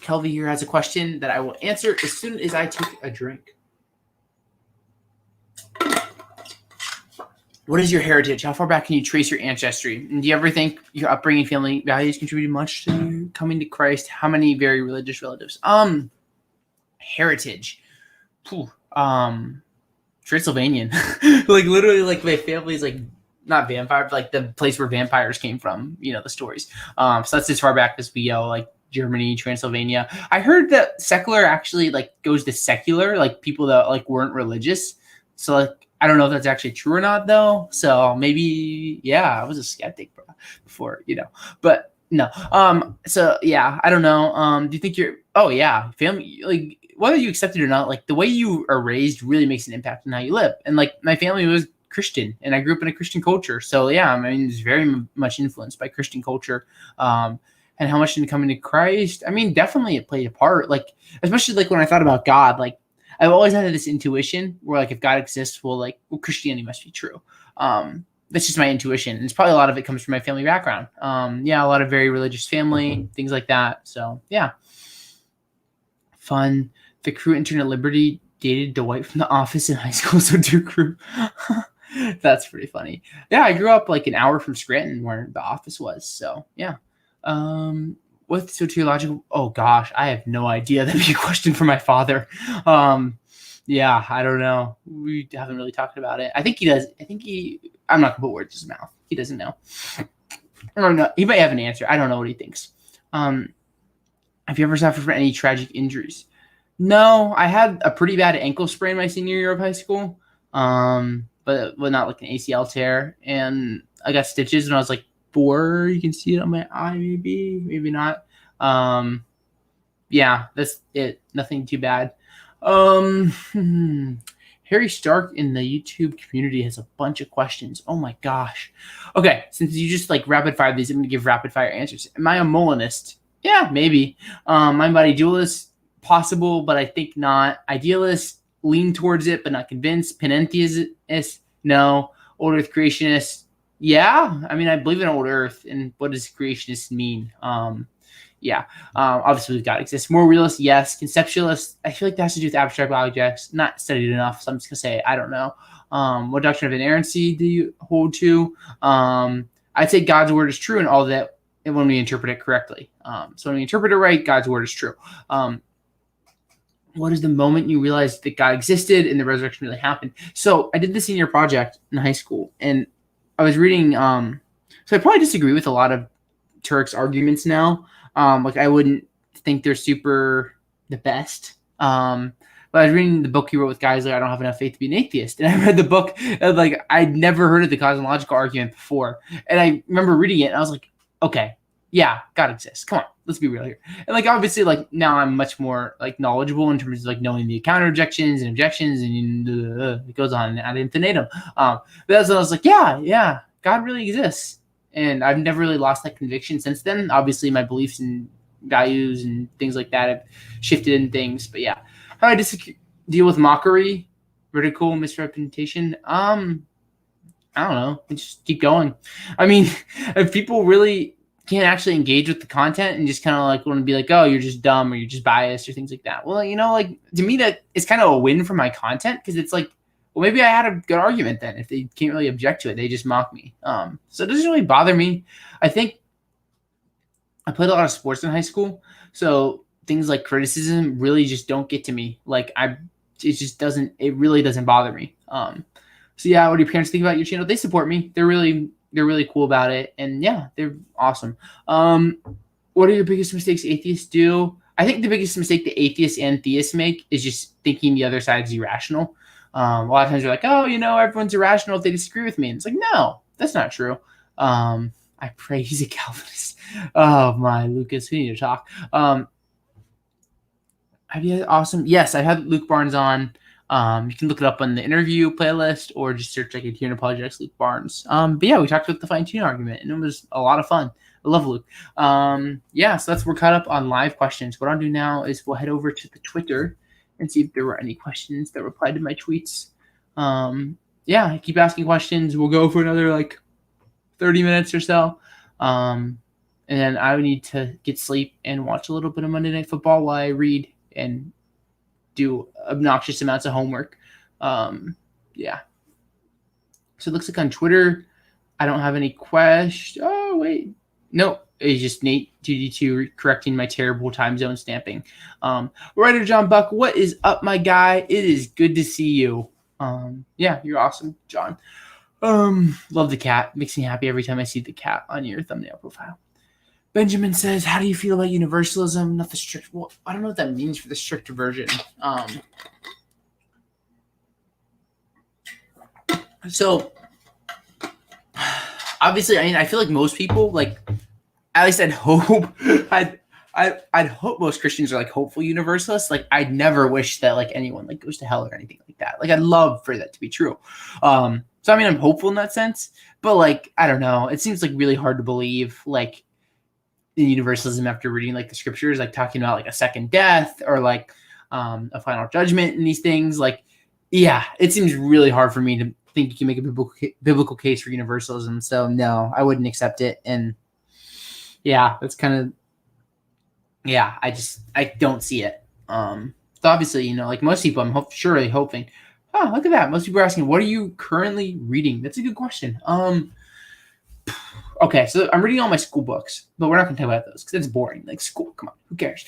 Kelvy here has a question that I will answer as soon as I take a drink. What is your heritage? How far back can you trace your ancestry? And do you ever think your upbringing, family values contributed much to coming to Christ? How many very religious relatives? Heritage. Transylvanian. Like literally, like my family's like not vampire, but like the place where vampires came from. You know the stories. So that's as far back as we go. Like Germany, Transylvania. I heard that secular actually like goes to secular, like people that like weren't religious. So like I don't know if that's actually true or not though. So maybe yeah, I was a skeptic before, but no. So yeah, I don't know. Do you think family, like whether you accept it or not, like the way you are raised really makes an impact on how you live. And like my family was Christian and I grew up in a Christian culture. So yeah, I mean, it's very much influenced by Christian culture. And how much in coming to Christ, I mean, definitely it played a part. Like, especially like when I thought about God, like I've always had this intuition where like if God exists, well, Christianity must be true. That's just my intuition. And it's probably a lot of it comes from my family background. A lot of very religious family, things like that. So yeah. Fun. The crew intern at Liberty dated Dwight from The Office in high school, so do crew. That's pretty funny. Yeah, I grew up like an hour from Scranton where The Office was. So yeah. What's soteriological? Oh gosh, I have no idea. That'd be a question for my father. Yeah, I don't know. We haven't really talked about it. I think he does. I'm not gonna put words in his mouth. He doesn't know. I don't know. He might have an answer. I don't know what he thinks. Have you ever suffered from any tragic injuries? No, I had a pretty bad ankle sprain my senior year of high school. But not like an ACL tear, and I got stitches when I was like 4. You can see it on my eye, maybe not. Yeah, that's it. Nothing too bad. Harry Stark in the YouTube community has a bunch of questions. Oh my gosh. Okay, since you just like rapid fire these, I'm gonna give rapid fire answers. Am I a Molinist? Yeah, maybe. Mind body dualist, possible, but I think not. Idealist, lean towards it, but not convinced. Panentheist, no. Old Earth creationist, yeah. I mean, I believe in old Earth, and what does creationist mean? Obviously God exists. More realist, yes. Conceptualist, I feel like that has to do with abstract objects. Not studied enough, so I'm just gonna say I don't know. What doctrine of inerrancy do you hold to? I'd say God's word is true and all that when we interpret it correctly. So when we interpret it right, God's word is true. What is the moment you realized that God existed and the resurrection really happened? So I did the senior project in high school, and I was reading. So I probably disagree with a lot of Turk's arguments now. Like I wouldn't think they're super the best. But I was reading the book he wrote with guys like I don't have enough faith to be an atheist, and I read the book and like I'd never heard of the cosmological argument before, and I remember reading it and I was like, okay, yeah, God exists. Come on, let's be real here. And like obviously, like now I'm much more like knowledgeable in terms of like knowing the counter objections and it goes on ad infinitum. But that's when I was like, yeah, God really exists. And I've never really lost that conviction since then. Obviously, my beliefs and values and things like that have shifted in things. But yeah, how do I deal with mockery, ridicule, misrepresentation? I don't know. Just keep going. I mean, if people really can't actually engage with the content and just kind of like want to be like, oh, you're just dumb or you're just biased or things like that. Well, like to me, that is kind of a win for my content because it's like, well, maybe I had a good argument then. If they can't really object to it, they just mock me. So it doesn't really bother me. I think I played a lot of sports in high school, so things like criticism really just don't get to me. It really doesn't bother me. So yeah, what do your parents think about your channel? They support me. They're really cool about it, and yeah, they're awesome. What are your biggest mistakes atheists do? I think the biggest mistake the atheists and theists make is just thinking the other side is irrational. A lot of times they're like, oh, everyone's irrational if they disagree with me. And it's like, no, that's not true. I pray he's a Calvinist. Oh my, Lucas, we need to talk. Have you had awesome? Yes, I had Luke Barnes on. You can look it up on the interview playlist or just search like Adherent Apologetics Luke Barnes. But yeah, we talked about the fine-tune argument, and it was a lot of fun. I love Luke. So we're caught up on live questions. What I'll do now is we'll head over to the Twitter and see if there were any questions that replied to my tweets. Keep asking questions. We'll go for another like 30 minutes or so. And then I would need to get sleep and watch a little bit of Monday Night Football while I read and do obnoxious amounts of homework. So it looks like on Twitter, I don't have any questions. Oh, wait. No, it's just Nate 2D2 correcting my terrible time zone stamping. Writer John Buck, what is up, my guy? It is good to see you. You're awesome, John. Love the cat. Makes me happy every time I see the cat on your thumbnail profile. Benjamin says, how do you feel about universalism? Not the strict. Well, I don't know what that means for the strict version. So obviously, I feel like most people, like, at least I'd hope, I'd hope most Christians are like hopeful universalists. Like, I'd never wish that like anyone like goes to hell or anything like that. Like, I'd love for that to be true. I'm hopeful in that sense, but like, I don't know. It seems like really hard to believe like in universalism after reading like the scriptures, like talking about like a second death or like a final judgment and these things. Like, yeah, it seems really hard for me to think you can make a biblical case for universalism. So no, I wouldn't accept it. And yeah, that's kind of, yeah, I don't see it. So obviously, like most people, I'm surely hoping, oh, look at that. Most people are asking, what are you currently reading? That's a good question. Okay, so I'm reading all my school books, but we're not going to talk about those because it's boring. Like school, come on, who cares?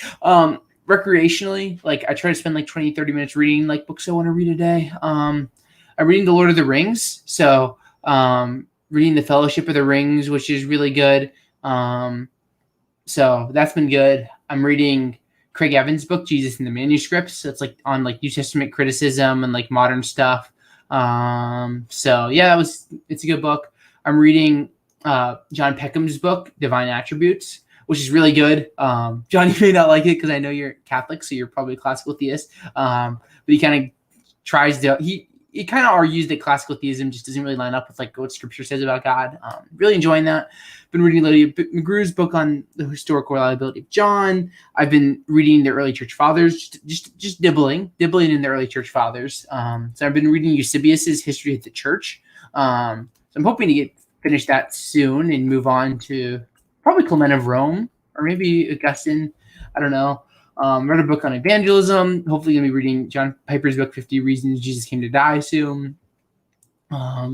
Recreationally, like I try to spend like 20, 30 minutes reading like books I want to read a day. I'm reading The Lord of the Rings. So reading The Fellowship of the Rings, which is really good. So that's been good. I'm reading Craig Evans' book, Jesus in the Manuscripts. So it's like on like New Testament criticism and like modern stuff. So yeah, it's a good book. I'm reading John Peckham's book, Divine Attributes, which is really good. John, you may not like it because I know you're Catholic, so you're probably a classical theist. But he kind of tries to, he kind of argues that classical theism just doesn't really line up with like what scripture says about God. Really enjoying that. Been reading Lydia McGrew's book on the historical reliability of John. I've been reading the early church fathers, just dibbling in the early church fathers. So I've been reading Eusebius's History of the Church. So I'm hoping to finish that soon and move on to probably Clement of Rome or maybe Augustine. I don't know. Read a book on evangelism. Hopefully going to be reading John Piper's book, 50 Reasons Jesus Came to Die soon. I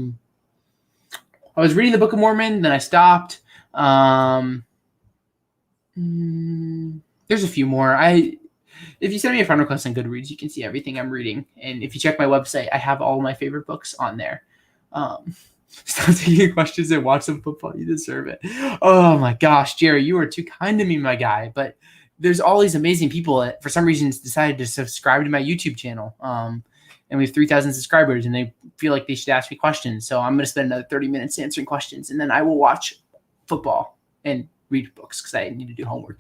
was reading the Book of Mormon, then I stopped. There's a few more. If you send me a friend request on Goodreads, you can see everything I'm reading. And if you check my website, I have all my favorite books on there. Stop taking questions and watch some football. You deserve it. Oh my gosh, Jerry, you are too kind to me, my guy. But there's all these amazing people that, for some reason, decided to subscribe to my YouTube channel. And we have 3,000 subscribers, and they feel like they should ask me questions. So I'm going to spend another 30 minutes answering questions, and then I will watch football and read books because I need to do homework.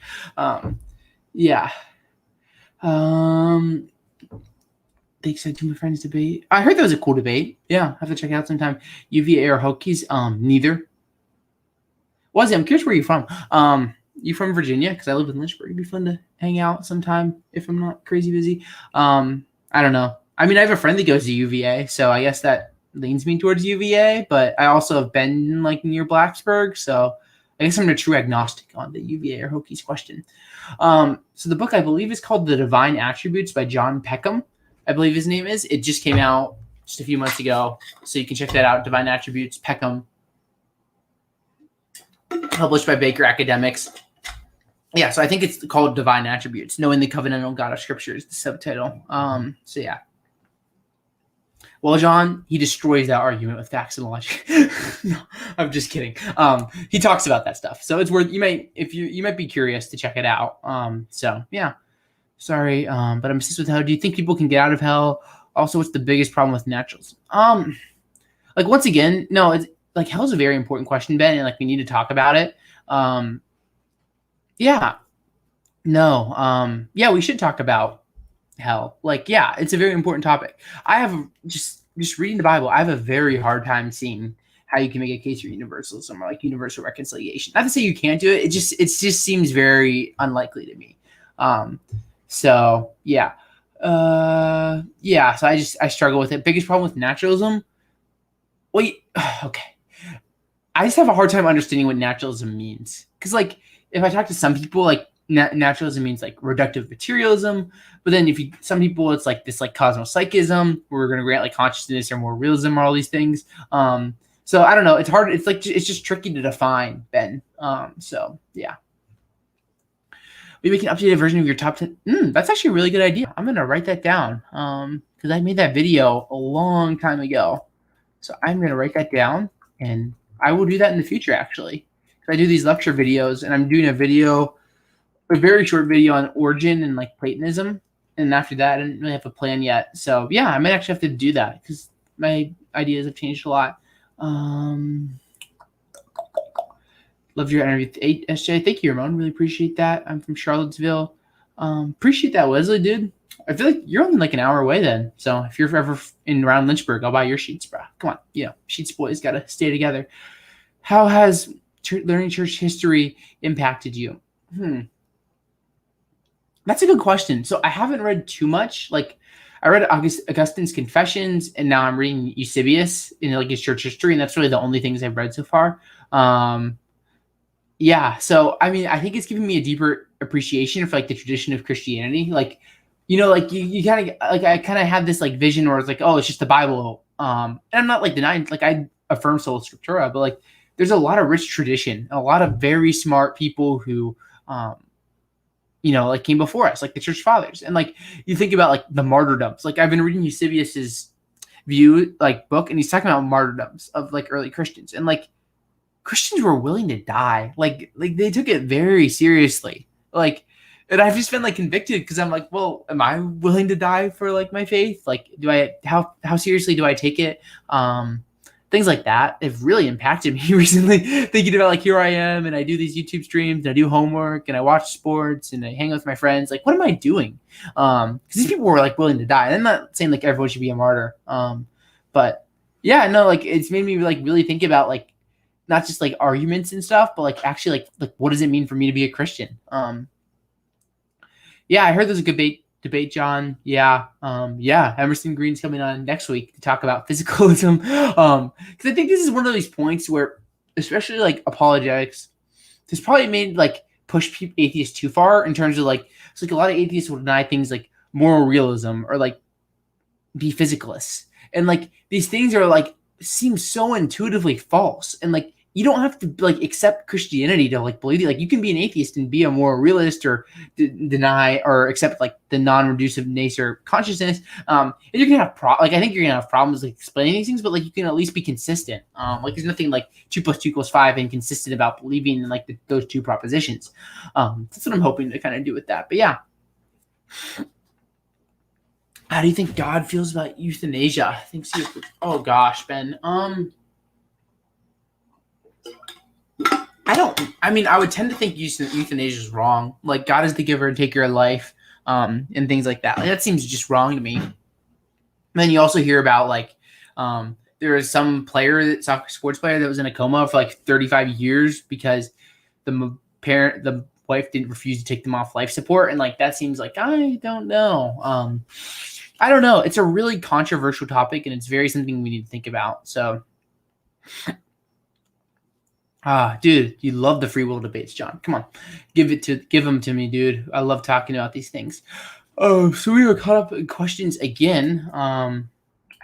Thanks to my friends' debate. I heard that was a cool debate. Yeah, have to check it out sometime. UVA or Hokies? Neither. Was it? I'm curious where you're from. You from Virginia? Because I live in Lynchburg. It'd be fun to hang out sometime if I'm not crazy busy. I don't know. I mean, I have a friend that goes to UVA, so I guess that leans me towards UVA. But I also have been like near Blacksburg, so I guess I'm a true agnostic on the UVA or Hokies question. So the book I believe is called The Divine Attributes by John Peckham. I believe his name is. It just came out just a few months ago, so you can check that out. Divine Attributes, Peckham, published by Baker Academics. Yeah, so I think it's called Divine Attributes, Knowing the Covenantal God of Scripture is the subtitle. So yeah. Well, John, he destroys that argument with facts and logic. No, I'm just kidding. He talks about that stuff, so it's worth you might be curious to check it out. So yeah. Sorry, but I'm obsessed with hell. Do you think people can get out of hell? Also, what's the biggest problem with naturals? Like once again, no, it's like hell's a very important question, Ben, and like we need to talk about it. Yeah, we should talk about hell. Like, yeah, it's a very important topic. I have just reading the Bible, I have a very hard time seeing how you can make a case for universalism or like universal reconciliation. Not to say you can't do it. It just seems very unlikely to me. Um, so yeah. Yeah, so I struggle with it. Biggest problem with naturalism. Wait, okay. I just have a hard time understanding what naturalism means. Because, like, if I talk to some people, like, naturalism means, like, reductive materialism. But then some people, it's, like, this, like, cosmopsychism, where we're going to grant, like, consciousness or more realism or all these things. So I don't know. It's hard. It's, like, it's just tricky to define, Ben. So, yeah. We make an updated version of your top 10. That's actually a really good idea. I'm going to write that down. Because I made that video a long time ago. So I'm going to write that down, and I will do that in the future, actually. I do these lecture videos, and I'm doing a very short video on origin and like Platonism. And after that, I didn't really have a plan yet. So yeah, I might actually have to do that because my ideas have changed a lot. Love your interview, SJ. Thank you, Ramon. Really appreciate that. I'm from Charlottesville. Appreciate that, Wesley, dude. I feel like you're only like an hour away then. So if you're ever in around Lynchburg, I'll buy your sheets, bro. Come on. Sheets boys got to stay together. How has learning church history impacted you? That's a good question. So I haven't read too much. Like I read Augustine's Confessions, and now I'm reading Eusebius in like his church history, and that's really the only things I've read so far. Yeah, so I mean, I think it's given me a deeper appreciation for like the tradition of Christianity. Like, like you kind of like I kind of have this like vision where it's like, oh, it's just the Bible. And I'm not like denying, like I affirm sola scriptura, but like there's a lot of rich tradition, a lot of very smart people who, like came before us, like the church fathers, and like you think about like the martyrdoms. Like I've been reading Eusebius's book, and he's talking about martyrdoms of like early Christians, and like Christians were willing to die. Like they took it very seriously. Like, and I've just been like convicted because I'm like, well, am I willing to die for like my faith? Like, how seriously do I take it? Things like that have really impacted me recently. Thinking about like here I am, and I do these YouTube streams, and I do homework, and I watch sports, and I hang out with my friends. Like, what am I doing? Because these people were like willing to die. And I'm not saying like everyone should be a martyr. But yeah, no, like it's made me like really think about like not just like arguments and stuff, but like actually like what does it mean for me to be a Christian? Yeah, I heard there's a good debate, John. Yeah. Emerson Green's coming on next week to talk about physicalism. Because I think this is one of these points where, especially like apologetics, has probably made like push atheists too far in terms of like, it's like a lot of atheists will deny things like moral realism or like be physicalists. And like these things are like, seem so intuitively false. And like, you don't have to like accept Christianity to like believe it. Like you can be an atheist and be a moral realist or deny or accept like the non-reducive nature of consciousness. And you're gonna have I think you're gonna have problems like explaining these things, but like you can at least be consistent. Like there's nothing like 2 + 2 = 5 and consistent about believing in like those two propositions. That's what I'm hoping to kind of do with that. But yeah. How do you think God feels about euthanasia? Oh gosh, Ben. I would tend to think euthanasia is wrong. Like God is the giver and taker of life, and things like that. Like that seems just wrong to me. And then you also hear about like, there was some sports player that was in a coma for like 35 years because the wife didn't refuse to take them off life support, and like that seems like I don't know. I don't know. It's a really controversial topic, and it's very something we need to think about. So. Dude, you love the free will debates, John. Come on, give them to me, dude. I love talking about these things. Oh, so we were caught up in questions again. I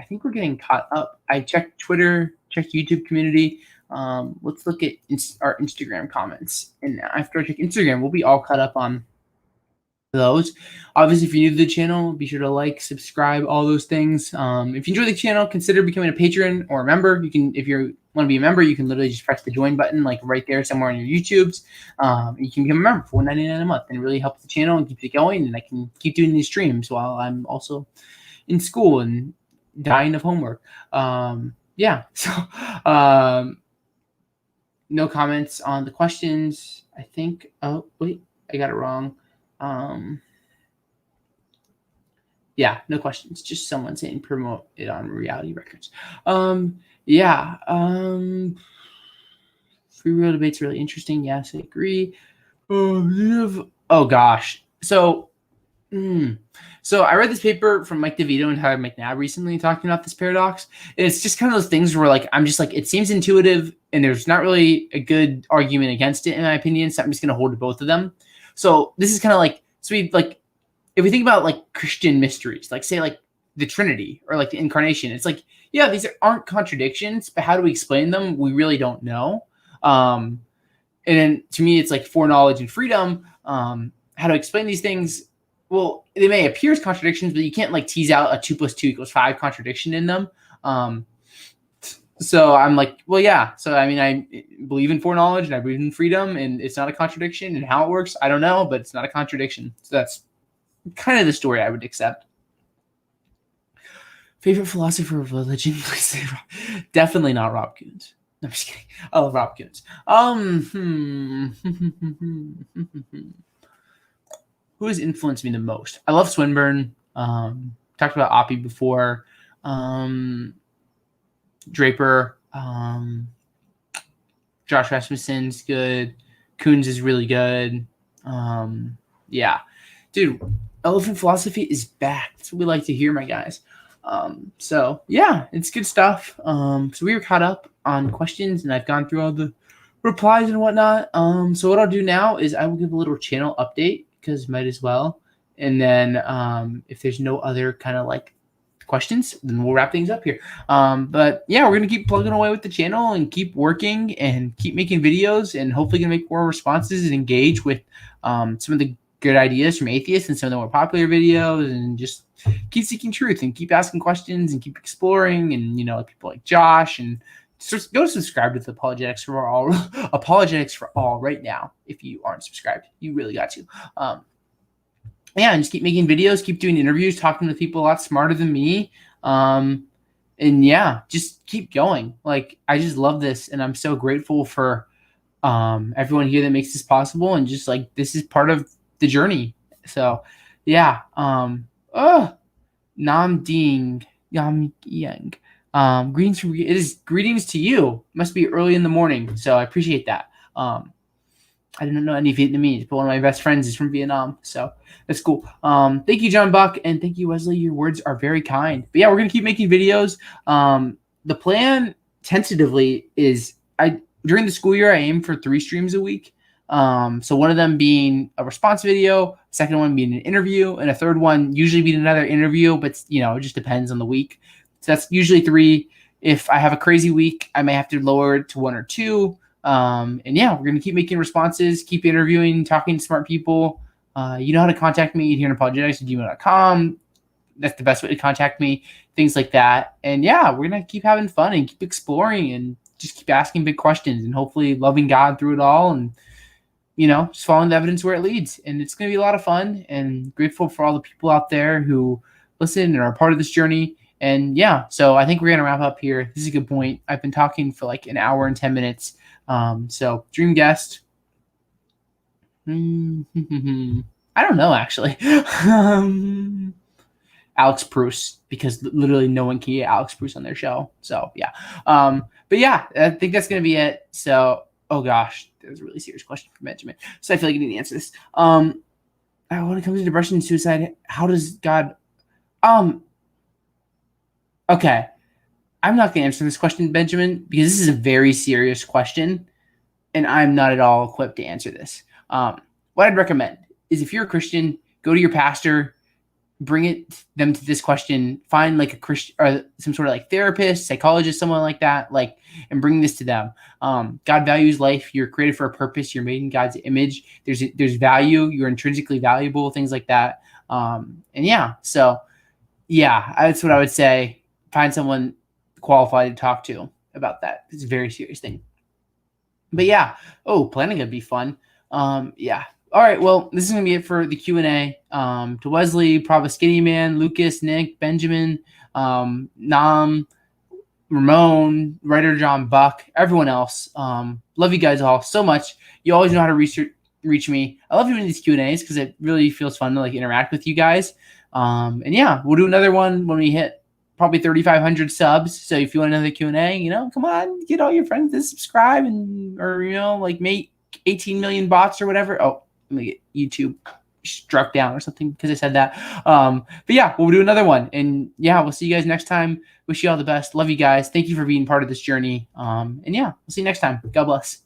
think we're getting caught up. I checked Twitter, checked YouTube community. Let's look at our Instagram comments, and after I check Instagram, we'll be all caught up on those. Obviously, if you're new to the channel, be sure to like, subscribe, all those things. If you enjoy the channel, consider becoming a patron or a member. You can, if you want to be a member, you can literally just press the join button like right there somewhere on your YouTubes. You can become a member for $1.99 a month and really help the channel and keep it going. And I can keep doing these streams while I'm also in school and dying of homework. Yeah. So no comments on the questions. I think. Oh wait, I got it wrong. Yeah, no questions. Just someone saying promote it on Reality Records. Yeah. Free will debate's really interesting. Yes, I agree. Oh gosh. So I read this paper from Mike DeVito and Howard McNabb recently talking about this paradox. And it's just kind of those things where like I'm just like it seems intuitive and there's not really a good argument against it in my opinion. So I'm just gonna hold to both of them. So this is kind of like if we think about like Christian mysteries, like say like the Trinity or like the Incarnation, it's like, yeah, these aren't contradictions, but how do we explain them? We really don't know. And then to me, it's like foreknowledge and freedom. How to explain these things? Well, they may appear as contradictions, but you can't like tease out a 2 + 2 = 5 contradiction in them. So I'm like, well, yeah. So I mean, I believe in foreknowledge and I believe in freedom, and it's not a contradiction. And how it works, I don't know, but it's not a contradiction. So that's kind of the story I would accept. Favorite philosopher of religion? Definitely not Rob Coons. No, I'm just kidding. I love Rob Coons. Who has influenced me the most? I love Swinburne. Talked about Oppie before. Draper. Josh Rasmussen's good. Coons is really good. Yeah. Dude, Elephant Philosophy is back. That's what we like to hear, my guys. So yeah, it's good stuff. So we were caught up on questions and I've gone through all the replies and whatnot. So what I'll do now is I will give a little channel update because might as well. And then if there's no other kind of like questions, then we'll wrap things up here. But yeah, we're gonna keep plugging away with the channel and keep working and keep making videos and hopefully gonna make more responses and engage with some of the good ideas from atheists and some of the more popular videos and just keep seeking truth and keep asking questions and keep exploring and people like Josh and just go subscribe to the Apologetics for All Apologetics for All right now. If you aren't subscribed, you really got to. Yeah, and just keep making videos, keep doing interviews, talking to people a lot smarter than me. And yeah, just keep going. Like I just love this and I'm so grateful for everyone here that makes this possible and just like this is part of the journey. So yeah. Nam Ding Yam Yang. Greetings to you. Must be early in the morning, so I appreciate that. I didn't know any Vietnamese, but one of my best friends is from Vietnam, so that's cool. Thank you, John Buck, and thank you, Wesley. Your words are very kind. But yeah, we're gonna keep making videos. The plan tentatively is during the school year I aim for 3 streams a week. So one of them being a response video, second one being an interview, and a third one usually being another interview, but it just depends on the week. So that's usually 3. If I have a crazy week, I may have to lower it to 1 or 2. And yeah, we're going to keep making responses, keep interviewing, talking to smart people. You know how to contact me here in apologetics@gmail.com. That's the best way to contact me, things like that. And yeah, we're going to keep having fun and keep exploring and just keep asking big questions and hopefully loving God through it all and just following the evidence where it leads. And it's going to be a lot of fun and grateful for all the people out there who listen and are part of this journey. And yeah, so I think we're going to wrap up here. This is a good point. I've been talking for like an hour and 10 minutes. So dream guest. I don't know, actually. Alex Bruce, because literally no one can get Alex Bruce on their show. So yeah. But yeah, I think that's going to be it. So, oh gosh, there's a really serious question from Benjamin. So I feel like I need to answer this. When it comes to depression and suicide, how does God, okay. I'm not going to answer this question, Benjamin, because this is a very serious question, and I'm not at all equipped to answer this. What I'd recommend is if you're a Christian, go to your pastor, bring them to this question, find like a Christian or some sort of like therapist, psychologist, someone like that, and bring this to them. God values life. You're created for a purpose. You're made in God's image. There's value. You're intrinsically valuable, things like that. And yeah, so yeah, that's what I would say. Find someone qualified to talk to about that. It's a very serious thing. But yeah, planning would be fun. Yeah. All right, well, this is going to be it for the Q&A. To Wesley, probably Skinny Man, Lucas, Nick, Benjamin, Nam, Ramon, writer John Buck, everyone else. Love you guys all so much. You always know how to reach me. I love doing these Q&As because it really feels fun to interact with you guys. And yeah, we'll do another one when we hit probably 3,500 subs. So if you want another Q&A, come on, get all your friends to subscribe or like make 18 million bots or whatever. Oh, let me get YouTube struck down or something because I said that. But yeah, we'll do another one. And yeah, we'll see you guys next time. Wish you all the best. Love you guys. Thank you for being part of this journey. And yeah, we'll see you next time. God bless.